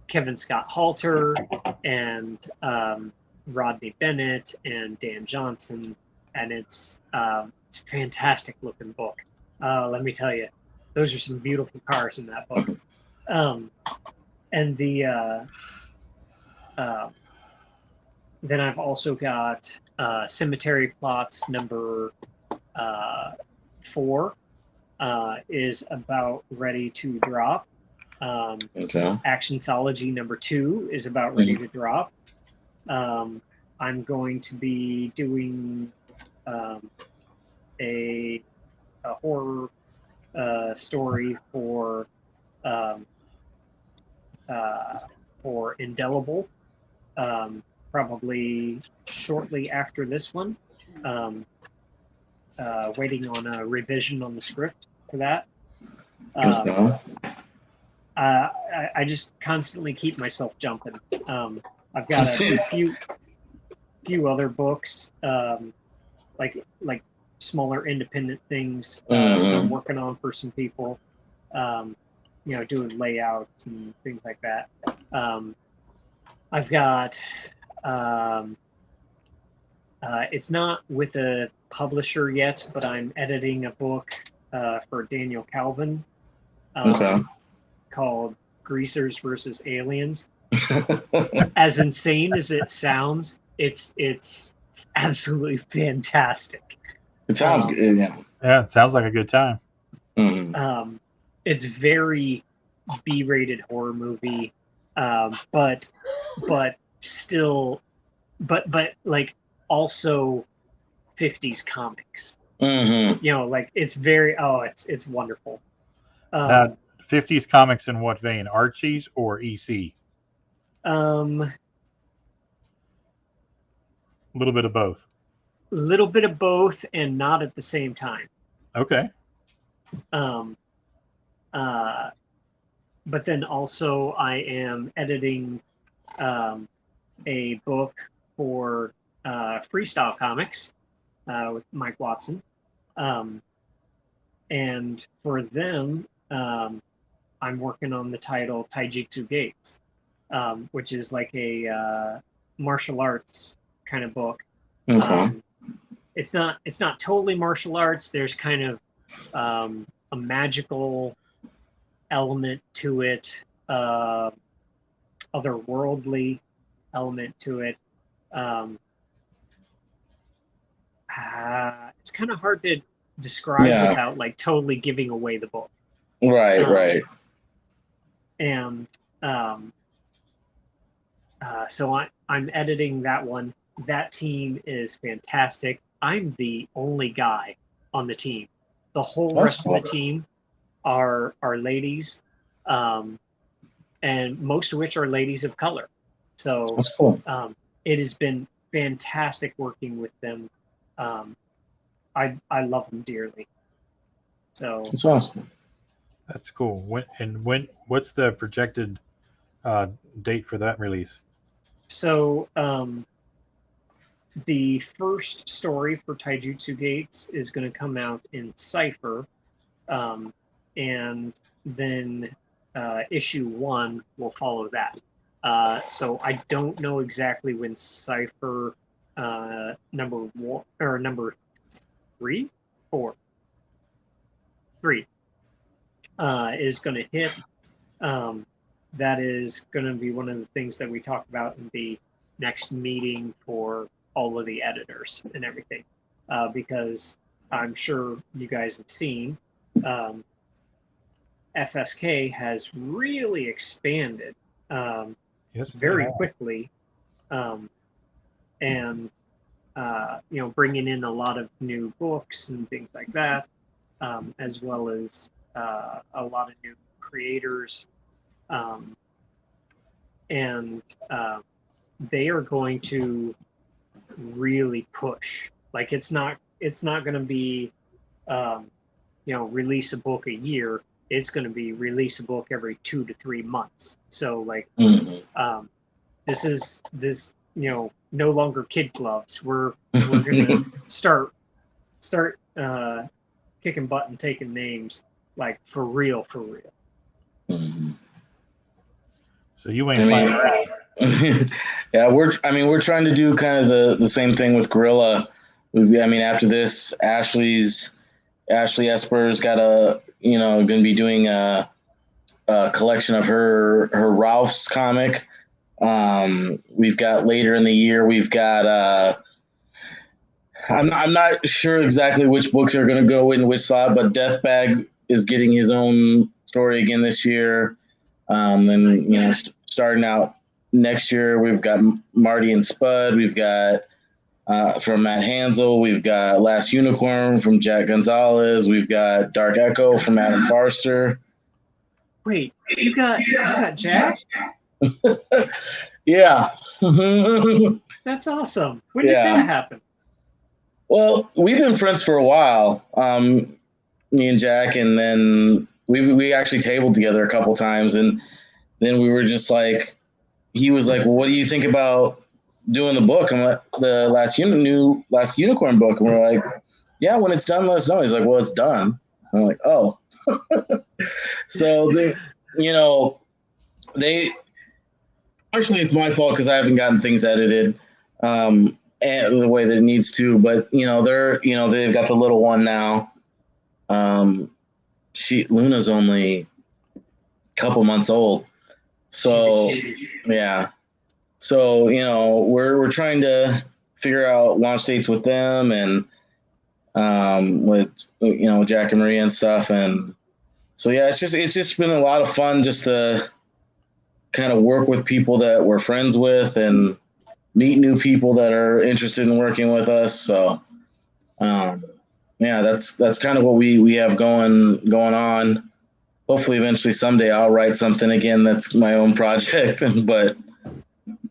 Kevin Scott Halter and Rodney Bennett and Dan Johnson, and it's a fantastic looking book. Let me tell you, those are some beautiful cars in that book. And then I've also got Cemetery Plots number 4 is about ready to drop. Okay. Actionthology number 2 is about ready to drop. I'm going to be doing a horror story for Indelible, probably shortly after this one. Waiting on a revision on the script for that. I just constantly keep myself jumping. I've got a few other books, like smaller independent things I'm working on for some people. Doing layouts and things like that. I've got it's not with a publisher yet, but I'm editing a book for Daniel Calvin called Greasers versus Aliens. As insane as it sounds, it's absolutely fantastic. It sounds good. Yeah. Yeah, it sounds like a good time. Mm-hmm. It's very B-rated horror movie, but still, but like also 50s comics. Mm-hmm. Like it's very it's wonderful. 50s comics in what vein? Archie's or EC? A little bit of both. Little bit of both, and not at the same time. Okay. But then also I am editing a book for Freestyle Comics with Mike Watson. And for them, I'm working on the title Taijutsu Gates, which is like a martial arts kind of book. Okay. It's not totally martial arts. There's kind of a magical element to it, otherworldly element to it. It's kind of hard to describe without like totally giving away the book. Right. And so I'm editing that one. That team is fantastic. I'm the only guy on the team. The whole rest of the team are ladies, and most of which are ladies of color. So that's cool. It has been fantastic working with them. I love them dearly. So it's awesome. That's cool. What's the projected date for that release? So the first story for Taijutsu Gates is going to come out in Cipher, and then issue 1 will follow that. So I don't know exactly when Cipher number 1 or number 3, 4, 3 is going to hit. That is going to be one of the things that we talk about in the next meeting for all of the editors and everything, because I'm sure you guys have seen FSK has really expanded Yes, very quickly, and bringing in a lot of new books and things like that, as well as a lot of new creators, and they are going to really push. Like it's not going to be release a book a year. It's going to be release a book every 2 to 3 months. So like this is no longer kid gloves. We're going to start kicking butt and taking names, like for real. So you ain't playing around. Yeah, we're trying to do kind of the same thing with Gorilla. After this, Ashley Esper's got going to be doing a collection of her Ralph's comic. We've got later in the year, we've got I'm not sure exactly which books are going to go in which slot, but Deathbag is getting his own story again this year. Starting out next year, we've got Marty and Spud. We've got from Matt Hansel. We've got Last Unicorn from Jack Gonzalez. We've got Dark Echo from Adam Farster. Wait, you got Jack? Yeah. That's awesome. When did that happen? Well, we've been friends for a while, me and Jack, and then we actually tabled together a couple times, and then we were just like, he was like, well, what do you think about doing the book? I'm like, the Last Unicorn book, and we're like, yeah, when it's done, let us know. He's like, well, it's done. I'm like, oh. So partially it's my fault because I haven't gotten things edited and the way that it needs to, but they've got the little one now. Luna's only a couple months old, so yeah. So we're trying to figure out launch dates with them and with Jack and Maria and stuff, and so yeah, it's just been a lot of fun just to kind of work with people that we're friends with and meet new people that are interested in working with us. So that's kind of what we have going on. Hopefully eventually someday I'll write something again that's my own project, but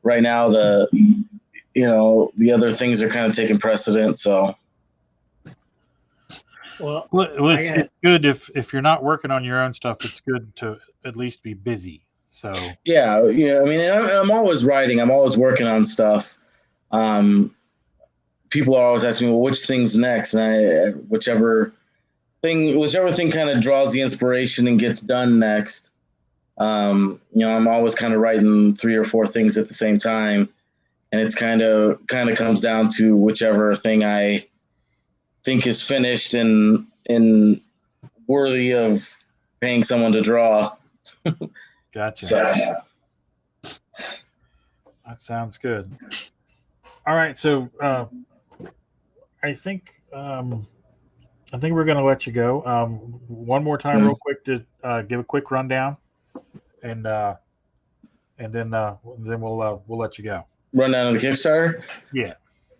right now the other things are kind of taking precedent. So well it's good if you're not working on your own stuff, it's good to at least be busy. So yeah, I'm always writing. I'm always working on stuff. People are always asking me, well, which thing's next? And whichever thing kind of draws the inspiration and gets done next. I'm always kind of writing 3 or 4 things at the same time, and it's kind of comes down to whichever thing I think is finished and worthy of paying someone to draw. Gotcha. So, that sounds good. All right, so I think we're going to let you go. One more time, real quick, to give a quick rundown, and then we'll let you go. Rundown of the Kickstarter. Yeah.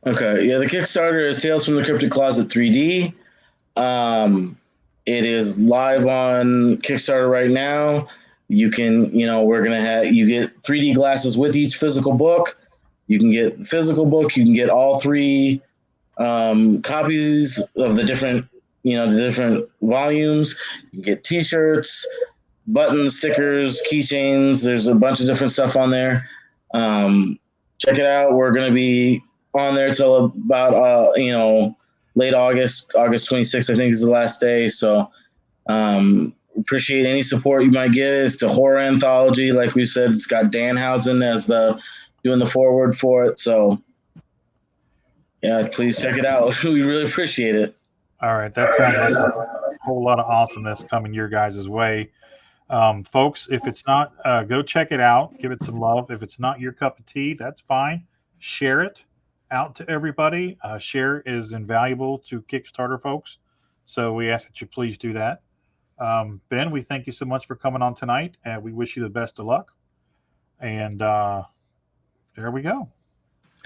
Okay. Yeah, the Kickstarter is Tales from the Cryptic Closet 3D. It is live on Kickstarter right now. You can, we're going to you get 3D glasses with each physical book. You can get the physical book. You can get all 3 copies of the different, the different volumes. You can get T-shirts, buttons, stickers, keychains. There's a bunch of different stuff on there. Check it out. We're going to be on there till about late August 26th, I think is the last day. So appreciate any support you might get. It's a horror anthology, like we said. It's got Danhausen as doing the foreword for it. So yeah, please check it out. We really appreciate it. All right, that sounds like a whole lot of awesomeness coming your guys' way. Folks, if it's not, go check it out. Give it some love. If it's not your cup of tea, that's fine. Share it out to everybody. Share is invaluable to Kickstarter folks. So we ask that you please do that. Ben, we thank you so much for coming on tonight, and we wish you the best of luck. And there we go.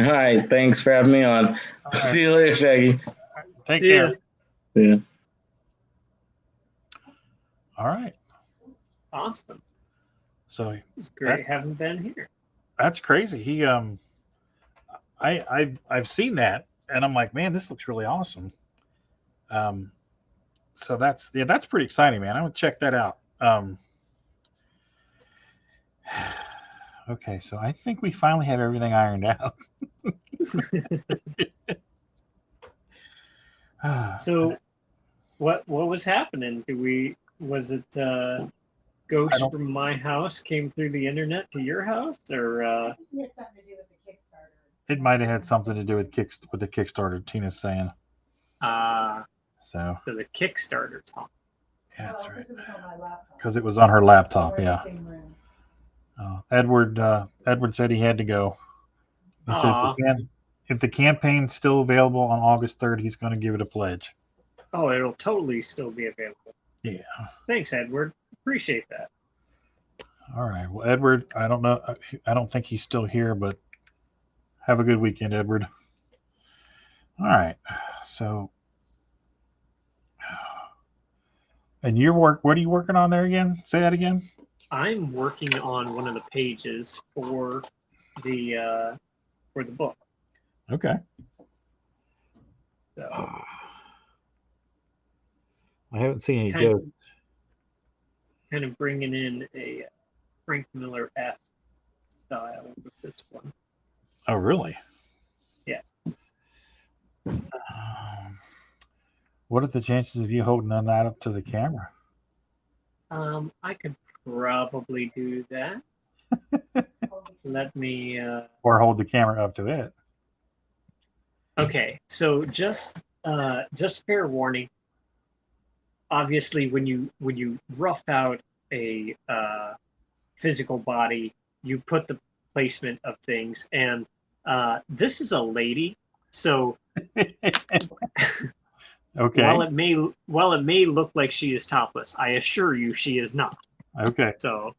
All right, thanks for having me on. Right. See you later, Shaggy. Take care. Yeah. All right. Awesome. So it's great having Ben here. That's crazy. He I've seen that and I'm like, man, this looks really awesome. So that's pretty exciting, man. I'm gonna check that out. Okay, so I think we finally have everything ironed out. So what was happening? Was it ghosts from my house came through the internet to your house, or It had something to do with the Kickstarter. It might have had something to do with the Kickstarter, Tina's saying. So the Kickstarter talk. Yeah, that's right. Because it was on her laptop. We're in Yeah. the same room. Edward said he had to go. He said if the campaign's still available on August 3rd, he's going to give it a pledge. Oh, it'll totally still be available. Yeah. Thanks, Edward. Appreciate that. All right. Well, Edward, I don't know. I don't think he's still here, but have a good weekend, Edward. All right. So, and your work, what are you working on there again? Say that again. I'm working on one of the pages for the book. Okay. So I haven't seen any ghosts. Kind of bringing in a Frank Miller-esque style with this one. Oh, really? Yeah. What are the chances of you holding that up to the camera? I could probably do that. Let me. Or hold the camera up to it. Okay, so just fair warning. Obviously, when you rough out a physical body, you put the placement of things, and this is a lady, so okay. While it may look like she is topless, I assure you she is not. Okay. So.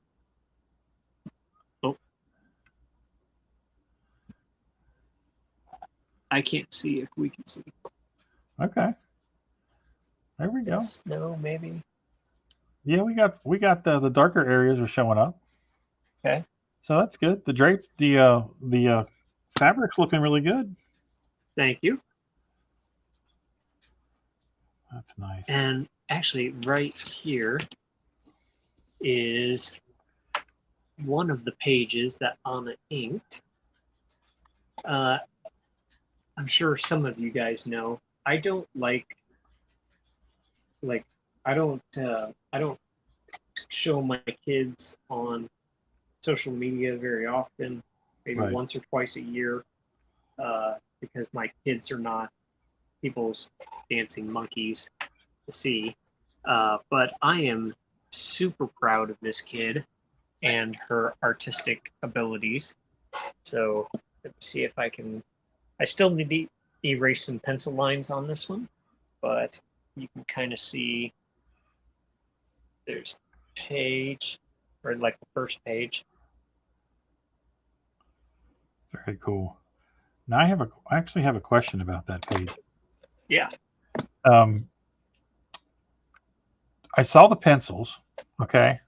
I can't see if we can see. Okay. There we go. No, maybe. Yeah, we got the darker areas are showing up. Okay. So that's good. The fabric's looking really good. Thank you. That's nice. And actually, right here is one of the pages that Anna inked. I'm sure some of you guys know. I don't I don't show my kids on social media very often, maybe once or twice a year, because my kids are not people's dancing monkeys to see. But I am super proud of this kid and her artistic abilities. So let me see if I can. I still need to erase some pencil lines on this one, but you can kind of see there's page, or like the first page. Very cool. Now I actually have a question about that page. Yeah. I saw the pencils, okay,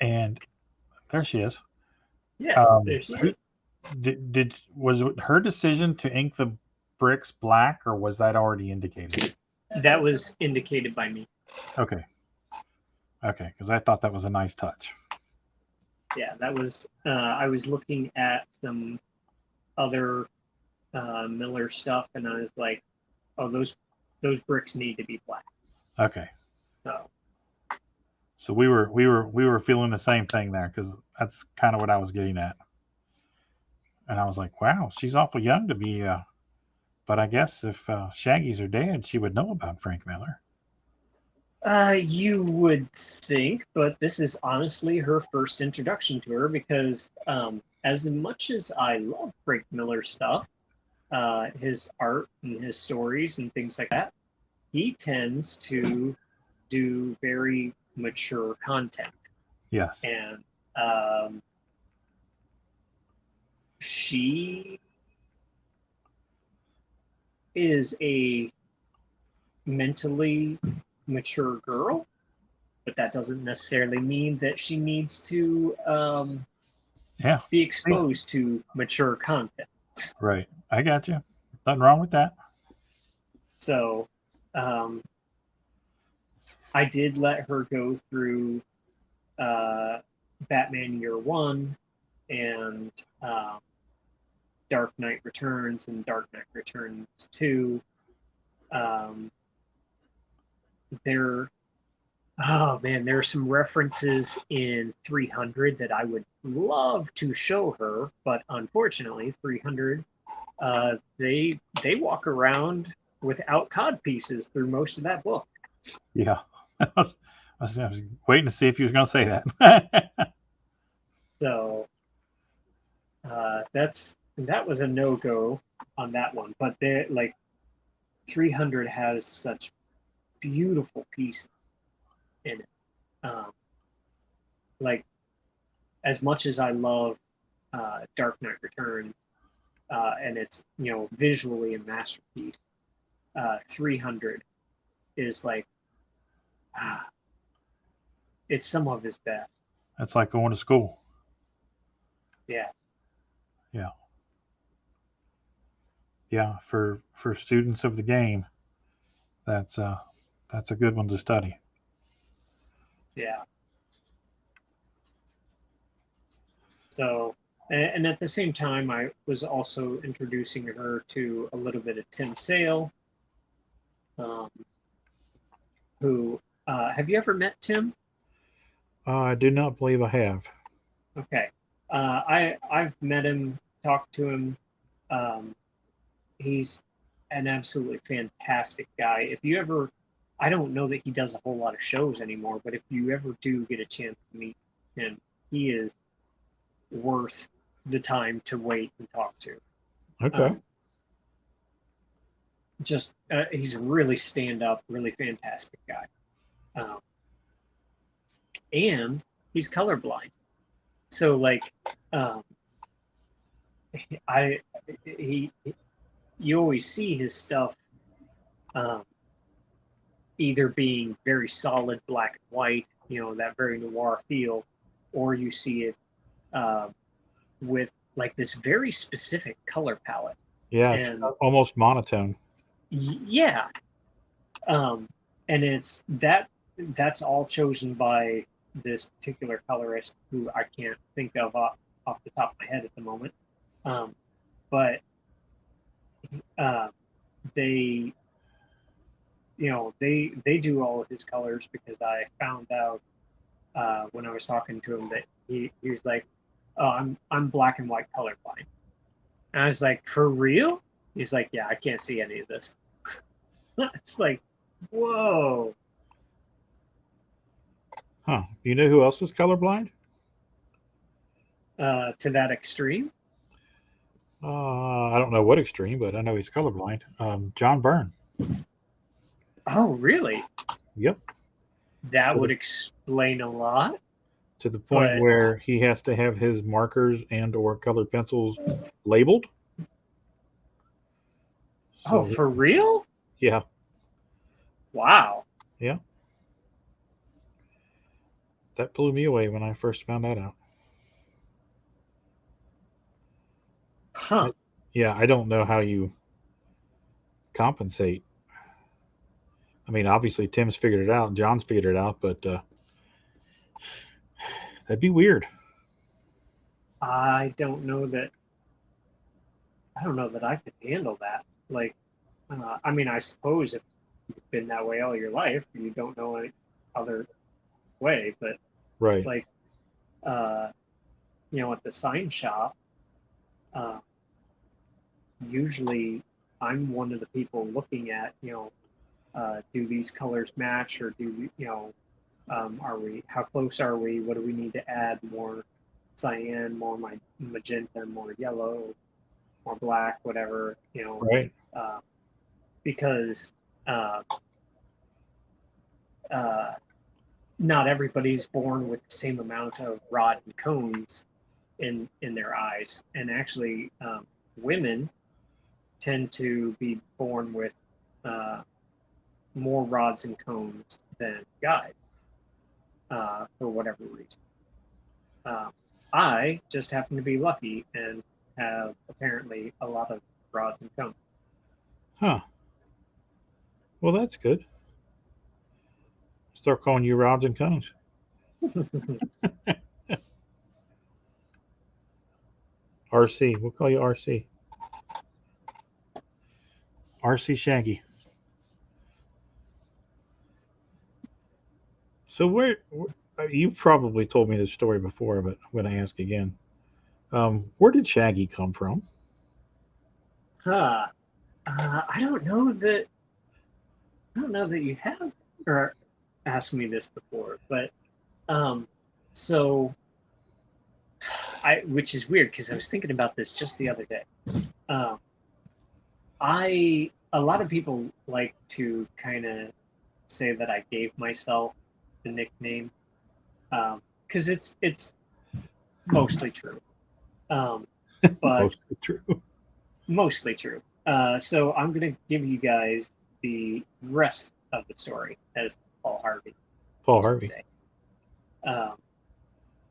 and there she is. Yes, there she is. Was it her decision to ink the bricks black, or was that already indicated? That was indicated by me. Okay. Okay, because I thought that was a nice touch. Yeah, that was. I was looking at some other Miller stuff, and I was like, "Oh, those bricks need to be black." Okay. So So we were feeling the same thing there, because that's kind of what I was getting at. And I was like, wow, she's awful young to be. But I guess if Shaggy's her dad, she would know about Frank Miller. you would think, but this is honestly her first introduction to her because as much as I love Frank Miller stuff, his art and his stories and things like that, he tends to do very mature content. Yes. And she is a mentally mature girl, but that doesn't necessarily mean that she needs to Yeah. be exposed to mature content. Right. I got you. Nothing wrong with that. So I did let her go through Batman Year One and Dark Knight Returns and Dark Knight Returns 2. There are some references in 300 that I would love to show her, but unfortunately 300 they walk around without cod pieces through most of that book. Yeah. I was waiting to see if you was going to say that. So that was a no-go on that one. But they like 300 has such beautiful pieces in it. Like as much as I love Dark Knight Returns, and it's visually a masterpiece, 300 is like it's some of his best. That's like going to school. Yeah. Yeah. Yeah. For students of the game, that's a good one to study. Yeah. So, and at the same time, I was also introducing her to a little bit of Tim Sale, who, have you ever met Tim? I do not believe I have. Okay. I've met him, talked to him. He's an absolutely fantastic guy. If you ever, I don't know that he does a whole lot of shows anymore, but if you ever do get a chance to meet him, he is worth the time to wait and talk to. Okay. He's really stand up, really fantastic guy. And he's colorblind. So like, you always see his stuff either being very solid black and white, that very noir feel, or you see it with like this very specific color palette. Yeah, it's almost monotone. Yeah. And it's that's all chosen by this particular colorist who I can't think of off the top of my head at the moment. But they they do all of his colors because I found out when I was talking to him that he was like, "Oh, I'm black and white colorblind," and I was like, "For real?" He's like, "Yeah, I can't see any of this." It's like, whoa. Huh. You know who else is colorblind? To that extreme? I don't know what extreme, but I know he's colorblind. John Byrne. Oh, really? Yep. That would explain a lot. To the point where he has to have his markers and or colored pencils labeled. Oh, for real? Yeah. Wow. Yeah. That blew me away when I first found that out. Huh. Yeah, I don't know how you compensate I mean, obviously Tim's figured it out, John's figured it out, but that'd be weird. I don't know that I could handle that. Like, I mean, I suppose if you've been that way all your life, you don't know any other way. But Right. like, at the sign shop, usually I'm one of the people looking at, do these colors match, or how close are we? What do we need to add? More cyan, more magenta, more yellow, more black, whatever, Right. because not everybody's born with the same amount of rod and cones in their eyes, and actually, women tend to be born with more rods and cones than guys, for whatever reason. I just happen to be lucky and have apparently a lot of rods and cones. Huh. Well, that's good. Start calling you rods and cones. RC. We'll call you RC. RC Shaggy. So where you've probably told me this story before, but I'm going to ask again. Where did Shaggy come from? I don't know that you have or asked me this before, but so which is weird because I was thinking about this just the other day. A lot of people like to kind of say that I gave myself the nickname, because it's mostly true, but Mostly true. Mostly true. So I'm gonna give you guys the rest of the story as Paul Harvey. Paul Harvey.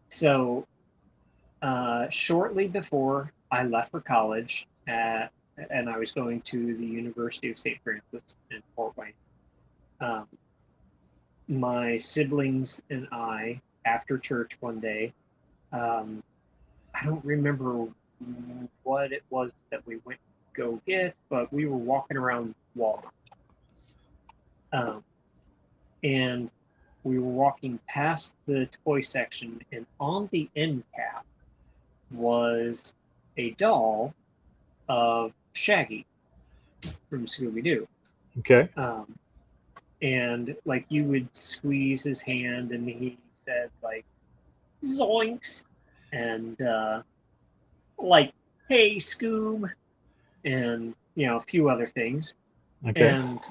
So shortly before I left for college, and I was going to the University of St. Francis in Fort Wayne, my siblings and I, after church one day, I don't remember what it was that we went to go get, but we were walking around Walmart. And we were walking past the toy section, and on the end cap was a doll of Shaggy from Scooby-Doo. Okay. And like you would squeeze his hand, and he said like "zoinks" and like "hey Scoob," and a few other things. Okay. And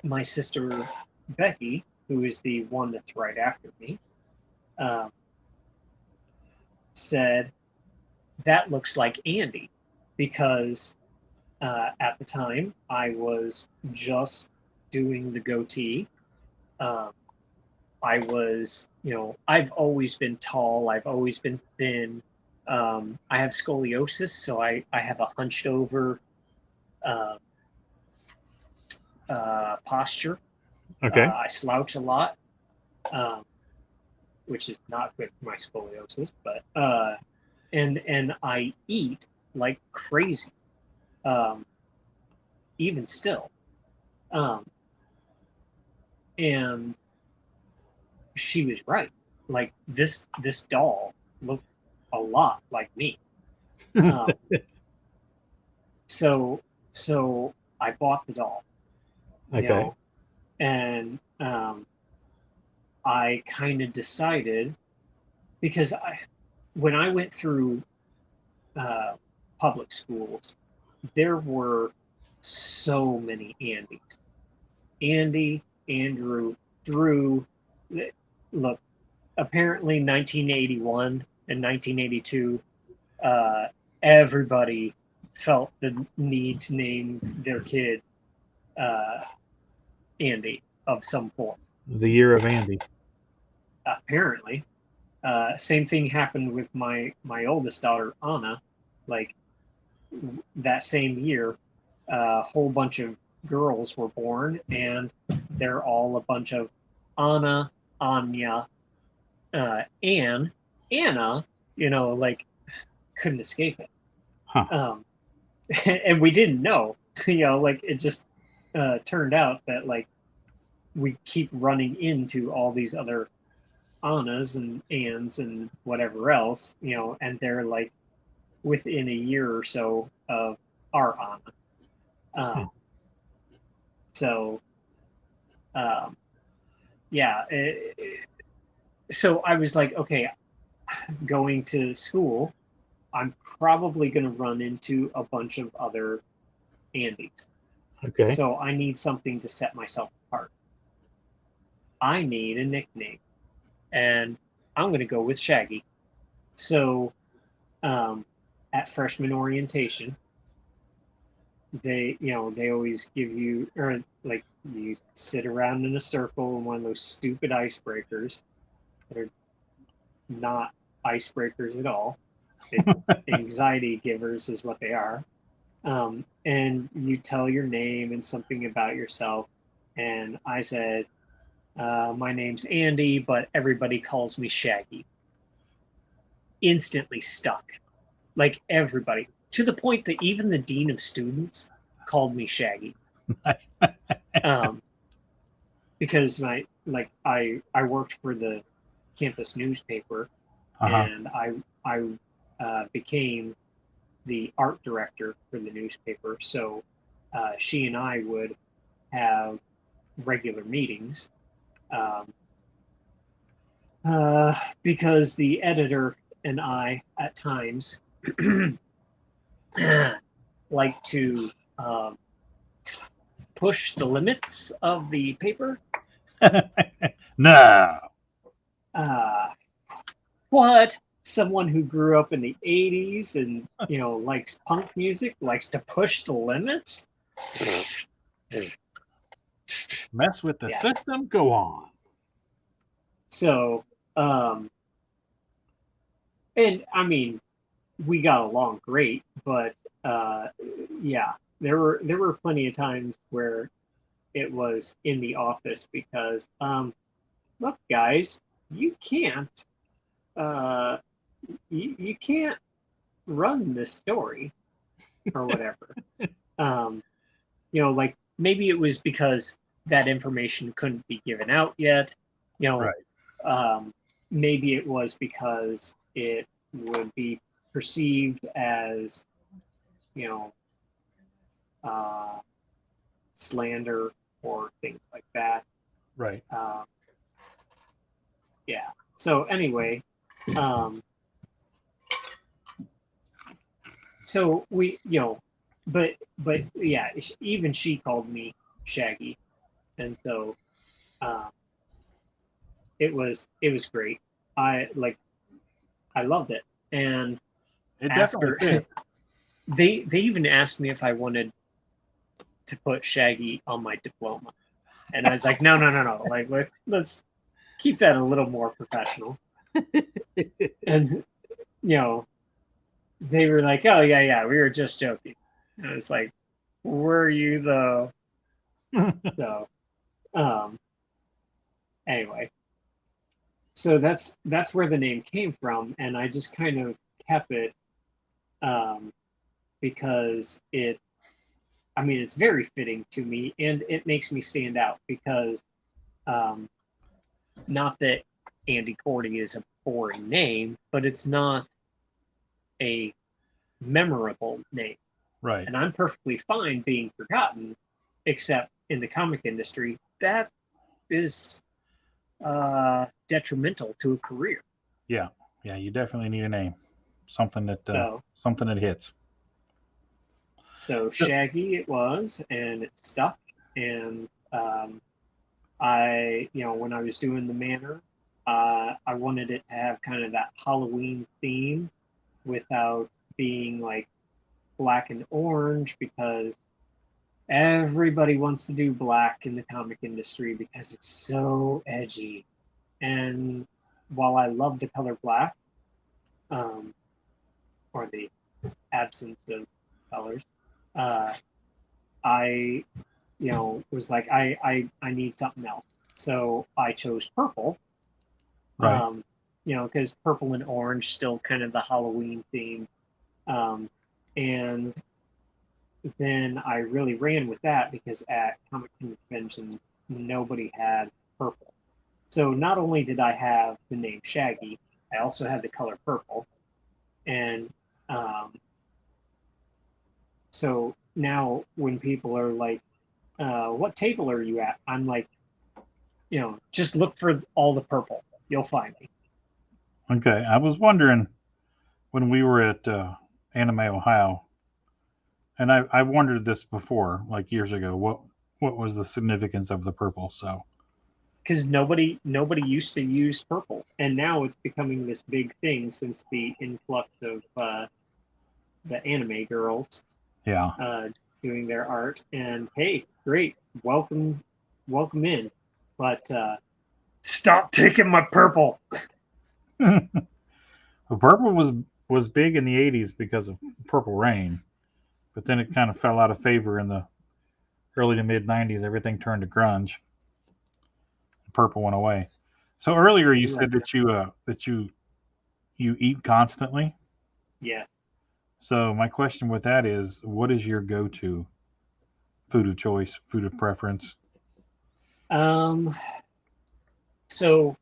my sister Becky, who is the one that's right after me, said that looks like Andy, because at the time I was just doing the goatee. I was, I've always been tall. I've always been thin. I have scoliosis, so I have a hunched over posture. Okay. I slouch a lot, which is not good for my scoliosis. But and I eat like crazy, even still. And she was right. Like this doll looked a lot like me. So I bought the doll. Okay. And I kind of decided, because when I went through public schools, there were so many Andys. Andy, Andrew, Drew. Look, apparently 1981 and 1982, everybody felt the need to name their kid Andy of some form. The year of Andy. Apparently. Same thing happened with my oldest daughter, Anna. Like that same year, a whole bunch of girls were born, and they're all a bunch of Anna, Anya, Anne, Anna. Like couldn't escape it. Huh. And we didn't know. Like it just turned out that like we keep running into all these other Annas and Anns and whatever else, and they're like within a year or so of our Anna. So, yeah. So I was like, okay, going to school, I'm probably going to run into a bunch of other Andys. Okay. So I need something to set myself apart. I need a nickname, and I'm going to go with Shaggy. So, at freshman orientation, they always give you, or like you sit around in a circle in one of those stupid icebreakers that are not icebreakers at all. Anxiety givers is what they are. And you tell your name and something about yourself. And I said, my name's Andy, but everybody calls me Shaggy. Instantly stuck. Like everybody. To the point that even the dean of students called me Shaggy. Because I worked for the campus newspaper, and I became the art director for the newspaper. So she and I would have regular meetings, because the editor and I at times like to push the limits of the paper. No. What? Someone who grew up in the 80s and, likes punk music, likes to push the limits? Mess with the Yeah. system? Go on. So, and I mean, we got along great, but yeah, there were plenty of times where it was in the office because, look, guys, you can't you can't run this story or whatever. Like maybe it was because that information couldn't be given out yet. Right. Maybe it was because it would be perceived as, slander or things like that. Right. Yeah. So anyway, so we, but yeah, even she called me Shaggy, and so it was great. I loved it, and It after definitely did. they even asked me if I wanted to put Shaggy on my diploma, and I was like, no, like let's keep that a little more professional. And they were like, oh yeah, we were just joking. And I was like, were you though? So anyway, so that's where the name came from, and I just kind of kept it, because it's very fitting to me, and it makes me stand out because, not that Andy Korty is a boring name, but it's not a memorable name. Right. And I'm perfectly fine being forgotten, except in the comic industry, that is detrimental to a career. Yeah. You definitely need a name, something that hits. So Shaggy it was, and it stuck. And I, when I was doing the manor, I wanted it to have kind of that Halloween theme without being like black and orange, because everybody wants to do black in the comic industry because it's so edgy. And while I love the color black, or the absence of colors, I was like, I need something else. So I chose purple. Right. Because purple and orange still kind of the Halloween theme. And then I really ran with that because at comic conventions, nobody had purple. So not only did I have the name Shaggy, I also had the color purple. And so now when people are like, what table are you at? I'm like, just look for all the purple. You'll find me. Okay. I was wondering when we were at Anime Ohio, and I wondered this before, like years ago, what was the significance of the purple? So Because nobody used to use purple, and now it's becoming this big thing since the influx of the anime girls yeah. doing their art. And hey, great, welcome in, but stop taking my purple. The purple was big in the '80s because of Purple Rain, but then it kind of fell out of favor in the early to mid '90s. Everything turned to grunge. Purple went away. So earlier you said that you eat constantly. Yes. So my question with that is, what is your go-to food of choice, food of preference? So,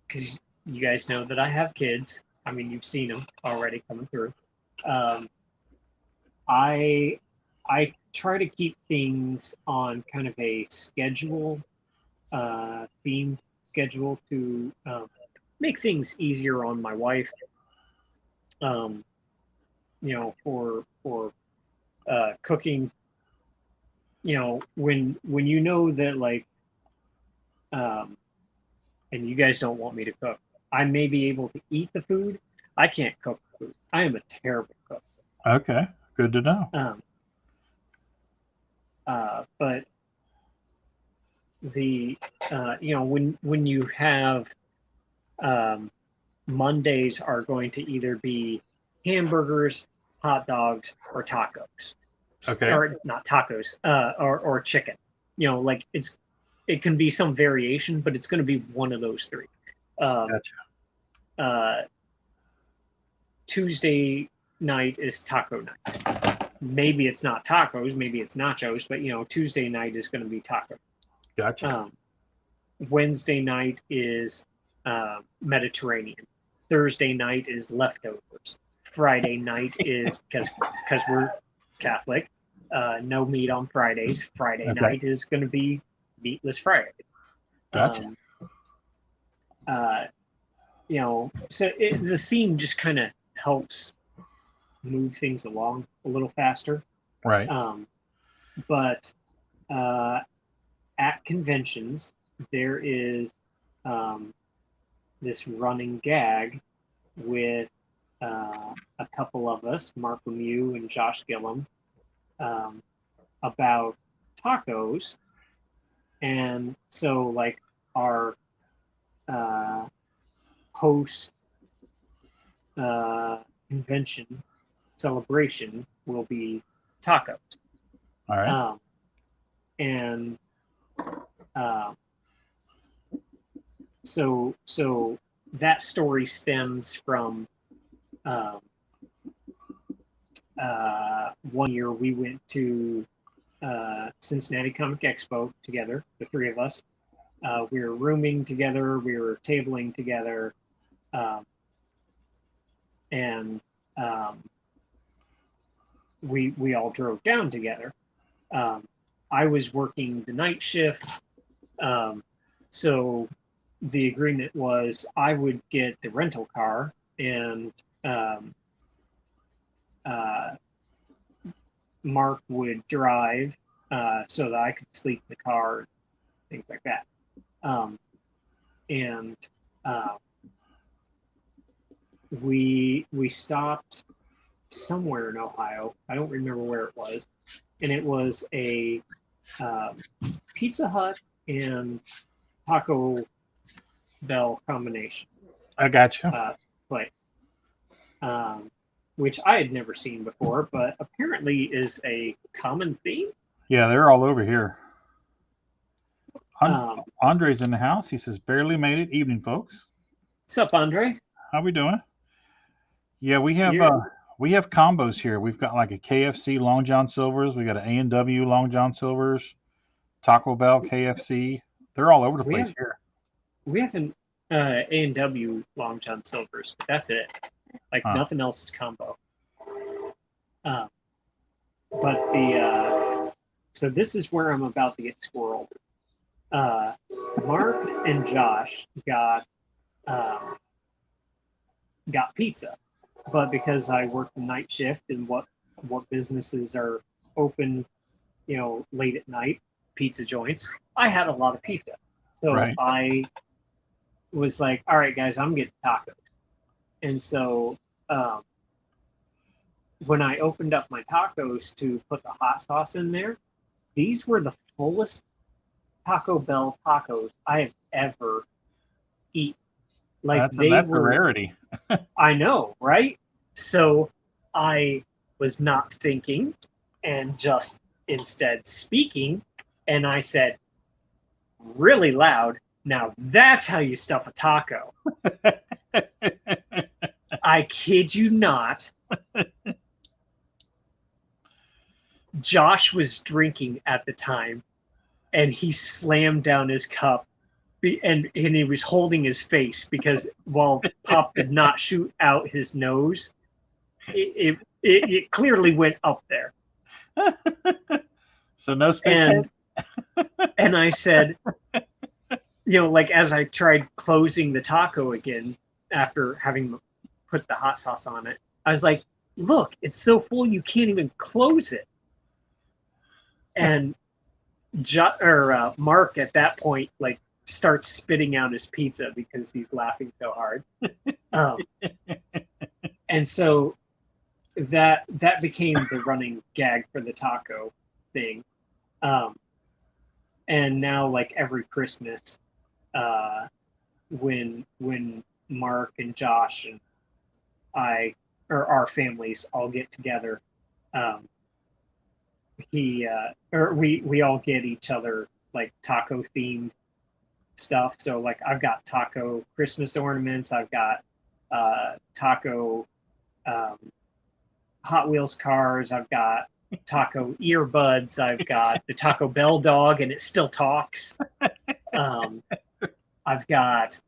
because you guys know that I have kids. I mean, you've seen them already coming through. Um, I I try to keep things on kind of a schedule, theme schedule to make things easier on my wife. Um, for cooking. When you know that like, um, and you guys don't want me to cook, I may be able to eat the food. I can't cook food. I am a terrible cook. Okay, good to know. Um, but the when you have um, Mondays are going to either be hamburgers, hot dogs, or tacos, Okay, or not tacos, or chicken. Like it can be some variation, but it's going to be one of those three. Um, gotcha. uh, Tuesday night is taco night. Maybe it's not tacos, maybe it's nachos, but Tuesday night is going to be taco. Gotcha. Wednesday night is Mediterranean. Thursday night is leftovers. Friday night is because we're Catholic. No meat on Fridays. Friday Okay, night is going to be meatless Friday. gotcha. Um, uh, so the theme just kind of helps move things along a little faster. Right. But at conventions, there is this running gag with a couple of us, Mark Lemieux and Josh Gillum, about tacos. And so, like, our post convention celebration will be tacos. All right. And uh, so that story stems from um, one year we went to Cincinnati Comic Expo together, the three of us. We were rooming together, we were tabling together, and we all drove down together. I was working the night shift, so the agreement was I would get the rental car and Mark would drive so that I could sleep in the car, things like that. And we stopped somewhere in Ohio. I don't remember where it was, and it was a Pizza Hut and Taco Bell combination I gotcha. place, which I had never seen before, but apparently is a common theme. Yeah, they're all over here. Um, Andre's in the house. He says, barely made it. Evening, folks. what's up, Andre? How we doing? Yeah, we have You're- combos here. We've got like a KFC Long John Silver's. We got an A&W Long John Silver's, Taco Bell, KFC. They're all over the place here. We have an A&W Long John Silver's, but that's it. Like nothing else is combo. But so this is where I'm about to get squirreled. Mark and Josh got pizza, but because I work the night shift and what businesses are open, late at night, pizza joints, I had a lot of pizza. So Right. I was like, all right, guys, I'm getting tacos. And so when I opened up my tacos to put the hot sauce in there, these were the fullest Taco Bell tacos I have ever eaten. Like That's a rarity. I know, right? So I was not thinking and just instead speaking, and I said really loud, now that's how you stuff a taco. I kid you not. Josh was drinking at the time, and he slammed down his cup, and he was holding his face because while Pop did not shoot out his nose, it clearly went up there. So no spit. And I said, like as I tried closing the taco again after having put the hot sauce on it, I was like, look, it's so full you can't even close it. And Mark at that point starts spitting out his pizza because he's laughing so hard. And so that became the running gag for the taco thing. And now every Christmas, when Mark and Josh and I, or our families all get together, we all get each other taco themed stuff. So I've got taco Christmas ornaments. I've got taco Hot Wheels cars. I've got taco earbuds. I've got the Taco Bell dog and it still talks. I've got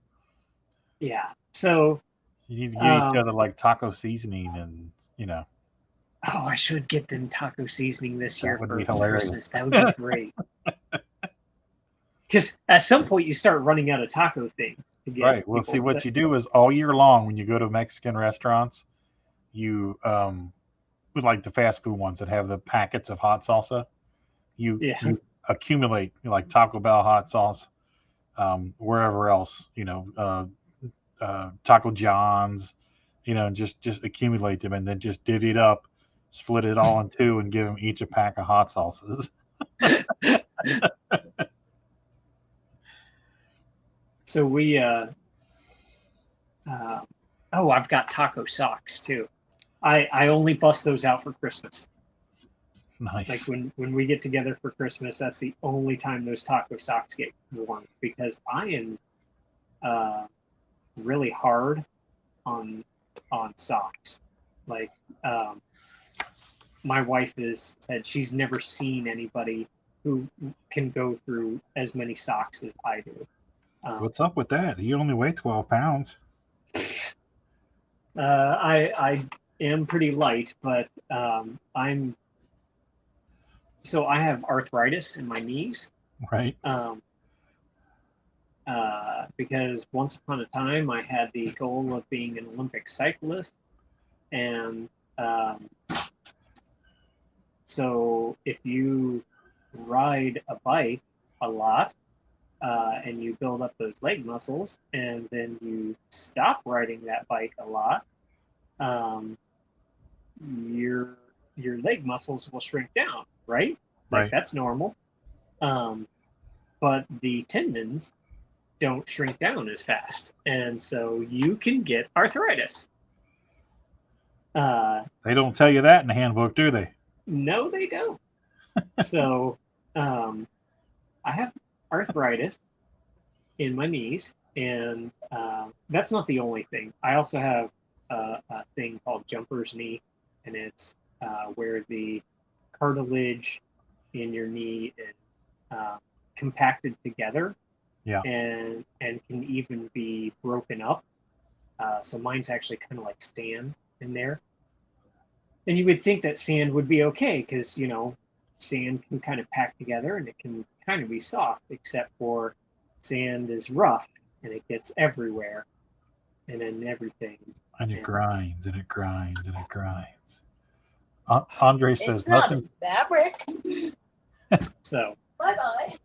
so you need to give each other taco seasoning and Oh, I should get them taco seasoning this year for Christmas. That would be great. Because at some point you start running out of taco things to get. Right. Well, see, what you do is all year long when you go to Mexican restaurants, you with the fast food ones that have the packets of hot salsa, you accumulate Taco Bell hot sauce, wherever else, Taco John's, just accumulate them and then just divvy it up, split it all in two, and give them each a pack of hot sauces. So we, I've got taco socks too. I only bust those out for Christmas. Nice. When we get together for Christmas, that's the only time those taco socks get worn because I am really hard on socks. My wife has said she's never seen anybody who can go through as many socks as I do. What's up with that? You only weigh 12 pounds. I am pretty light, but I have arthritis in my knees. Right. Because once upon a time I had the goal of being an Olympic cyclist, and so if you ride a bike a lot and you build up those leg muscles, and then you stop riding that bike a lot, your leg muscles will shrink down, right? Right. That's normal. But the tendons don't shrink down as fast, and so you can get arthritis. They don't tell you that in the handbook, do they? No, they don't. So I have arthritis in my knees, and that's not the only thing. I also have a thing called jumper's knee, and it's where the cartilage in your knee is compacted together, Yeah. and can even be broken up. So mine's actually kind of like sand in there. And you would think that sand would be okay because, sand can kind of pack together and it can kind of be soft, except for sand is rough and it gets everywhere and in everything. And it And grinds and it grinds and it grinds. Andre says It's not nothing. fabric. so, Bye-bye.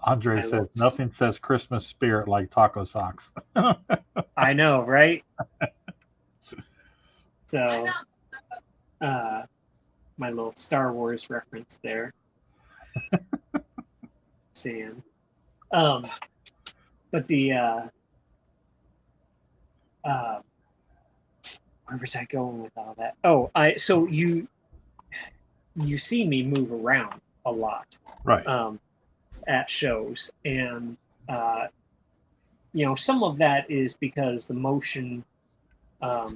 Andre I says will- nothing says Christmas spirit like taco socks. I know, right? So, my little Star Wars reference there. Sand. But the where was I going with all that? Oh, so you see me move around a lot Right. at shows, and some of that is because the motion. I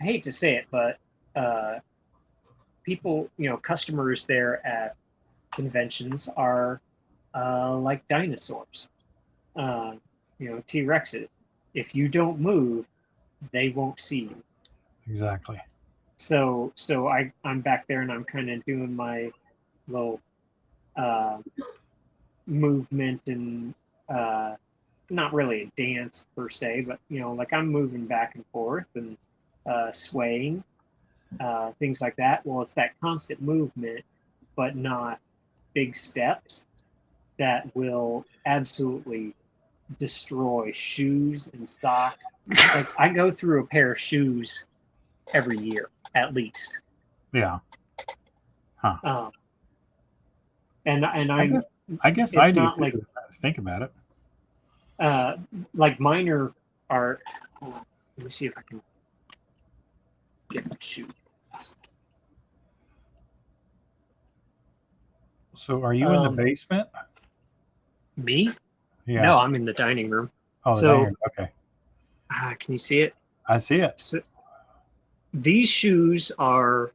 hate to say it, but people, customers there at conventions are like dinosaurs. T-Rexes. If you don't move, they won't see you. Exactly. So I'm back there and I'm kind of doing my little movement and not really a dance per se, but like I'm moving back and forth and swaying, things like that. Well, it's that constant movement, but not big steps that will absolutely destroy shoes and socks. Like I go through a pair of shoes every year at least. Yeah. And I guess it's I do not too, like think about it. like mine are hold on, let me see if I can get my shoes. So are you in the basement? Me? Yeah. No, I'm in the dining room. Oh, the So- dining room. Okay. Can you see it? I see it. So, these shoes are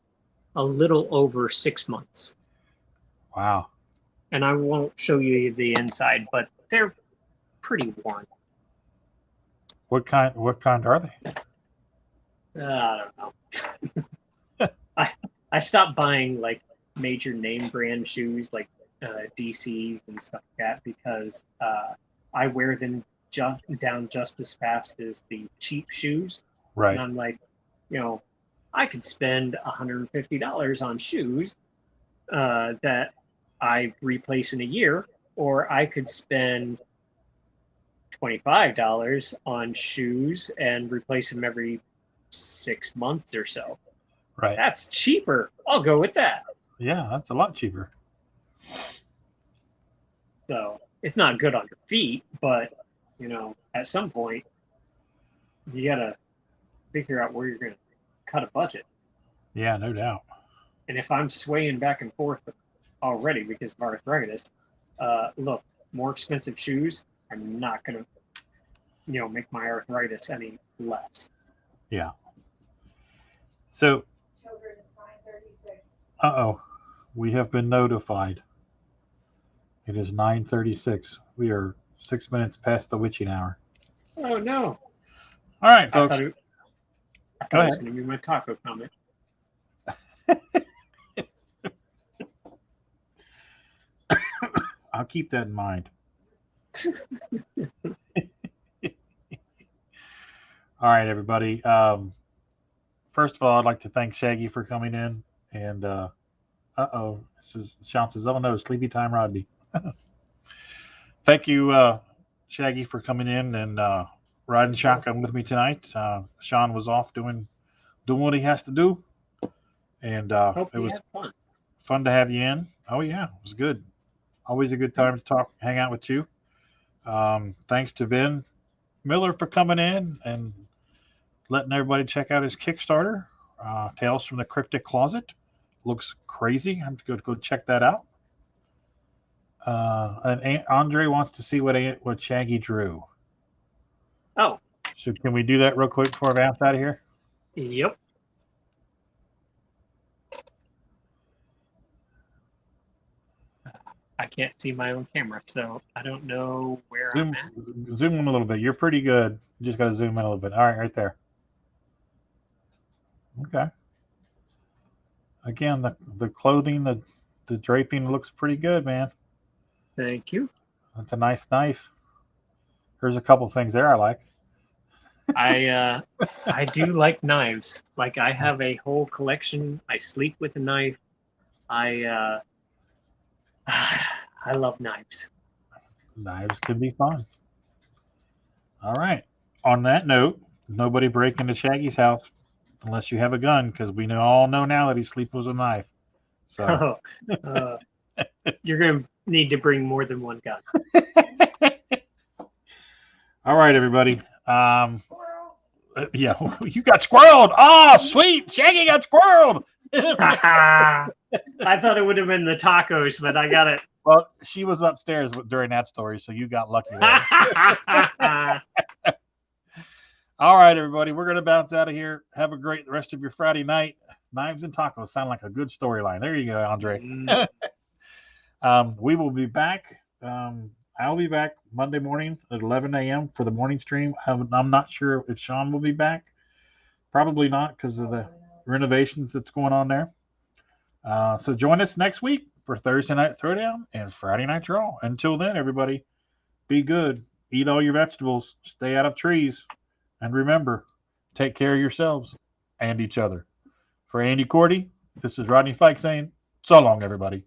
a little over 6 months, Wow. and I won't show you the inside, but they're pretty worn. What kind are they? I don't know. I stopped buying like major name brand shoes like DCs and stuff like that because I wear them down just as fast as the cheap shoes. Right. And I'm like, I could spend $150 on shoes that I replace in a year, or I could spend $25 on shoes and replace them every 6 months or so. Right. That's cheaper. I'll go with that. Yeah, that's a lot cheaper. So it's not good on your feet, but at some point you gotta figure out where you're gonna cut a budget. Yeah, no doubt. And if I'm swaying back and forth already because of arthritis, look, more expensive shoes are not gonna, make my arthritis any less. Yeah. So, Children, it's 9:36. uh-oh, we have been notified. It is 9:36. We are 6 minutes past the witching hour. Oh no! All right, I folks. thought it Go was ahead. going to be my taco comment. I'll keep that in mind. All right, everybody. First of all, I'd like to thank Shaggy for coming in. And this is Sean says, "Oh no, sleepy time, Rodney." Thank you, Shaggy, for coming in and riding shotgun with me tonight. Sean was off doing what he has to do, and Hope it you was had fun. fun to have you in. Oh yeah, it was good. Always a good time to talk, hang out with you. Thanks to Ben Miller for coming in and letting everybody check out his Kickstarter, Tales from the Cryptic Closet. looks crazy. I'm going to go check that out. And Andre wants to see what Shaggy drew. Oh. So can we do that real quick before I bounce out of here? Yep. I can't see my own camera, so I don't know where I'm at. Zoom in a little bit. You're pretty good. You just got to zoom in a little bit. All right, right there. Okay. Again, the clothing, the draping looks pretty good, man. Thank you. That's a nice knife. There's a couple things there I like. I do like knives. Like I have a whole collection. I sleep with a knife. I love knives. Knives can be fun. All right. On that note, nobody break into Shaggy's house unless you have a gun, because we all know now that he sleeps with a knife. So you're going to need to bring more than one gun. All right, everybody. Yeah, you got squirreled. Oh, sweet. Shaggy got squirreled. I thought it would have been the tacos, but I got it. Well, she was upstairs during that story, so you got lucky there. All right, everybody. We're going to bounce out of here. Have a great rest of your Friday night. Knives and tacos sound like a good storyline. There you go, Andre. We will be back. I'll be back Monday morning at 11 a.m. for the morning stream. I'm not sure if Sean will be back. Probably not, because of the renovations that's going on there. So join us next week for Thursday Night Throwdown and Friday Night Draw. Until then, everybody, be good. Eat all your vegetables. Stay out of trees. And remember, take care of yourselves and each other. For Andy Korty, this is Rodney Fike saying, so long, everybody.